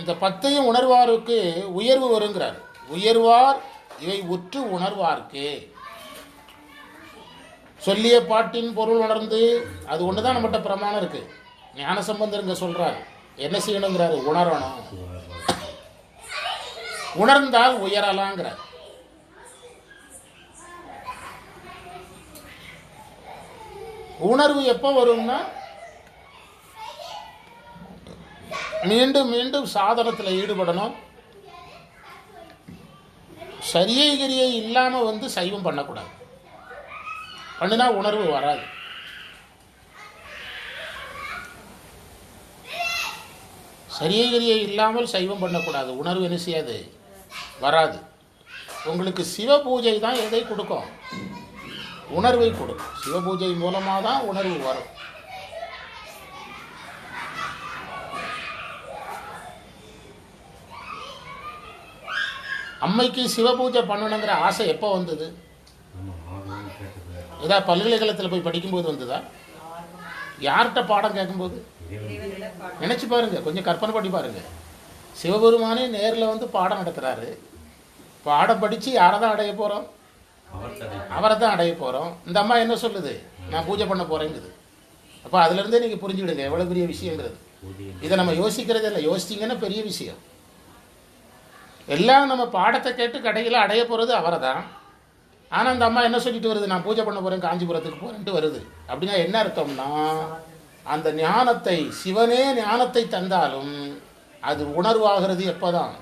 இந்த 10ஐயும் உணர்வாருக்கு உயர்வு வருங்கிறார். உயர்வார் இவை உற்று உணர்வார்க்கு. சொல்லிய பாட்டின் பொருள் உணர்ந்து, அது ஒன்று தான் நம்மகிட்ட பிரமாணம் இருக்குது. ஞானசம்பந்தர் இங்கே சொல்கிறார் என்ன செய்யணுங்கிறாரு? உணரணும். உணர்ந்தால் உயரலாங்கிறார். உணர்வு எப்போ வரும்னா மீண்டும் மீண்டும் சாதனத்தில் ஈடுபடணும். சரியை கிரியை இல்லாமல் வந்து சைவம் பண்ணக்கூடாது. பண்ணினா உணர்வு வராது. சரியை கிரியை இல்லாமல் சைவம் பண்ணக்கூடாது. உணர்வு என்ன செய்யாது? வராது. உங்களுக்கு சிவ பூஜை தான் எதை கொடுக்கும்? உணர்வை கொடுக்கும். சிவ பூஜை மூலமாக தான் உணர்வு வரும். அம்மைக்கு சிவபூஜை பண்ணணுங்கிற ஆசை எப்போ வந்தது? ஏதாவது பல்கலைக்கழகத்தில் போய் படிக்கும்போது வந்ததா? யார்கிட்ட பாடம் கேட்கும்போது? நினச்சி பாருங்க, கொஞ்சம் கற்பனை பண்ணி பாருங்க. சிவபெருமானே நேரில் வந்து பாடம் நடத்துகிறாரு. பாடம் படித்து யாரை தான் அடைய போகிறோம்? அவரை தான் அடைய போகிறோம். இந்த அம்மா என்ன சொல்லுது? நான் பூஜை பண்ண போகிறேங்குது. அப்போ அதுலேருந்தே நீங்கள் புரிஞ்சுக்கிடுங்க எவ்வளோ பெரிய விஷயங்கிறது. இதை நம்ம யோசிக்கிறதே இல்லை. யோசிச்சிங்கன்னா பெரிய விஷயம். எல்லாம் நம்ம பாடத்தை கேட்டு கடையில் அடைய போகிறது அவரை தான். ஆனால் அந்த அம்மா என்ன சொல்லிட்டு வருது? நான் பூஜை பண்ண போகிறேன், காஞ்சிபுரத்துக்கு போகிறேன்ட்டு வருது. அப்படின்னா என்ன அர்த்தம்னா, அந்த ஞானத்தை, சிவனே ஞானத்தை தந்தாலும் அது உணர்வாகிறது எப்போ தான்?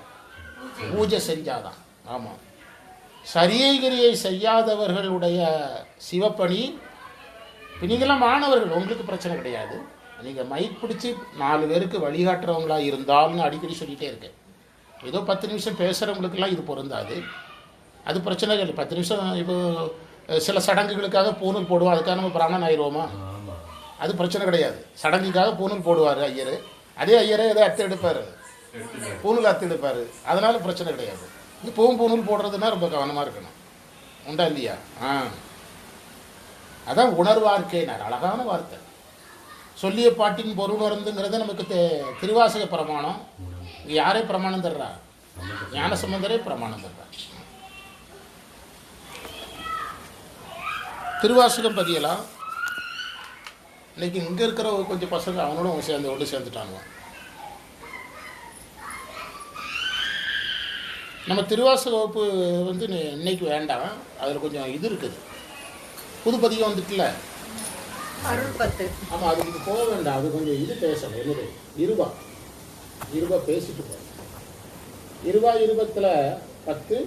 பூஜை செஞ்சாதான். ஆமாம், சரியைகிரியை செய்யாதவர்களுடைய சிவப்பணி. நீங்களாம் மாணவர்கள், உங்களுக்கு பிரச்சனை கிடையாது. நீங்கள் மைக் பிடிச்சி 4 பேருக்கு வழிகாட்டுறவங்களா இருந்தால்னு அடிக்கடி சொல்லிகிட்டே இருக்கேன். ஏதோ 10 நிமிஷம் பேசுகிறவங்களுக்கெல்லாம் இது பொருந்தாது. அது பிரச்சனை இல்லை. 10 நிமிஷம் இப்போ சில சடங்குகளுக்காக பூணூல் போடுவோம், அதுக்காக நம்ம பிராணன் ஆயிடுவோமா? அது பிரச்சனை கிடையாது. சடங்குக்காக பூணூல் போடுவார் ஐயர். அதே ஐயரே ஏதோ அத்து எடுப்பார், பூணூல் அத்து எடுப்பார். அதனால் பிரச்சனை கிடையாது. இப்போவும் பூணூல் போடுறதுன்னா ரொம்ப கவனமாக இருக்கணும். உண்டா இல்லையா? அதான் உணர்வார்க்கைனார். அழகான வார்த்தை. சொல்லிய பாட்டின் பொருள் வருந்துங்கிறது நமக்கு திருவாசக பிரமாணம். இங்கே யாரே பிரமாணம் தர்றா? ஞானசம்பந்தரே பிரமாணம் தர்றா. திருவாசகம் பதியலாம். இன்னைக்கு இங்கே இருக்கிற கொஞ்சம் பசங்க அவனோட அவங்க ஒன்று சேர்ந்துட்டாங்க. நம்ம திருவாசக வகுப்பு வந்து இன்னைக்கு வேண்டாம். அதில் கொஞ்சம் இது இருக்குது. புது பதிகம் வந்துட்டுல அருள் 10. ஆமாம், அதுக்கு போக வேண்டாம். அது கொஞ்சம் இது பேசணும். என்னது? இருபா பேசிட்டு போகிறோம். 20 10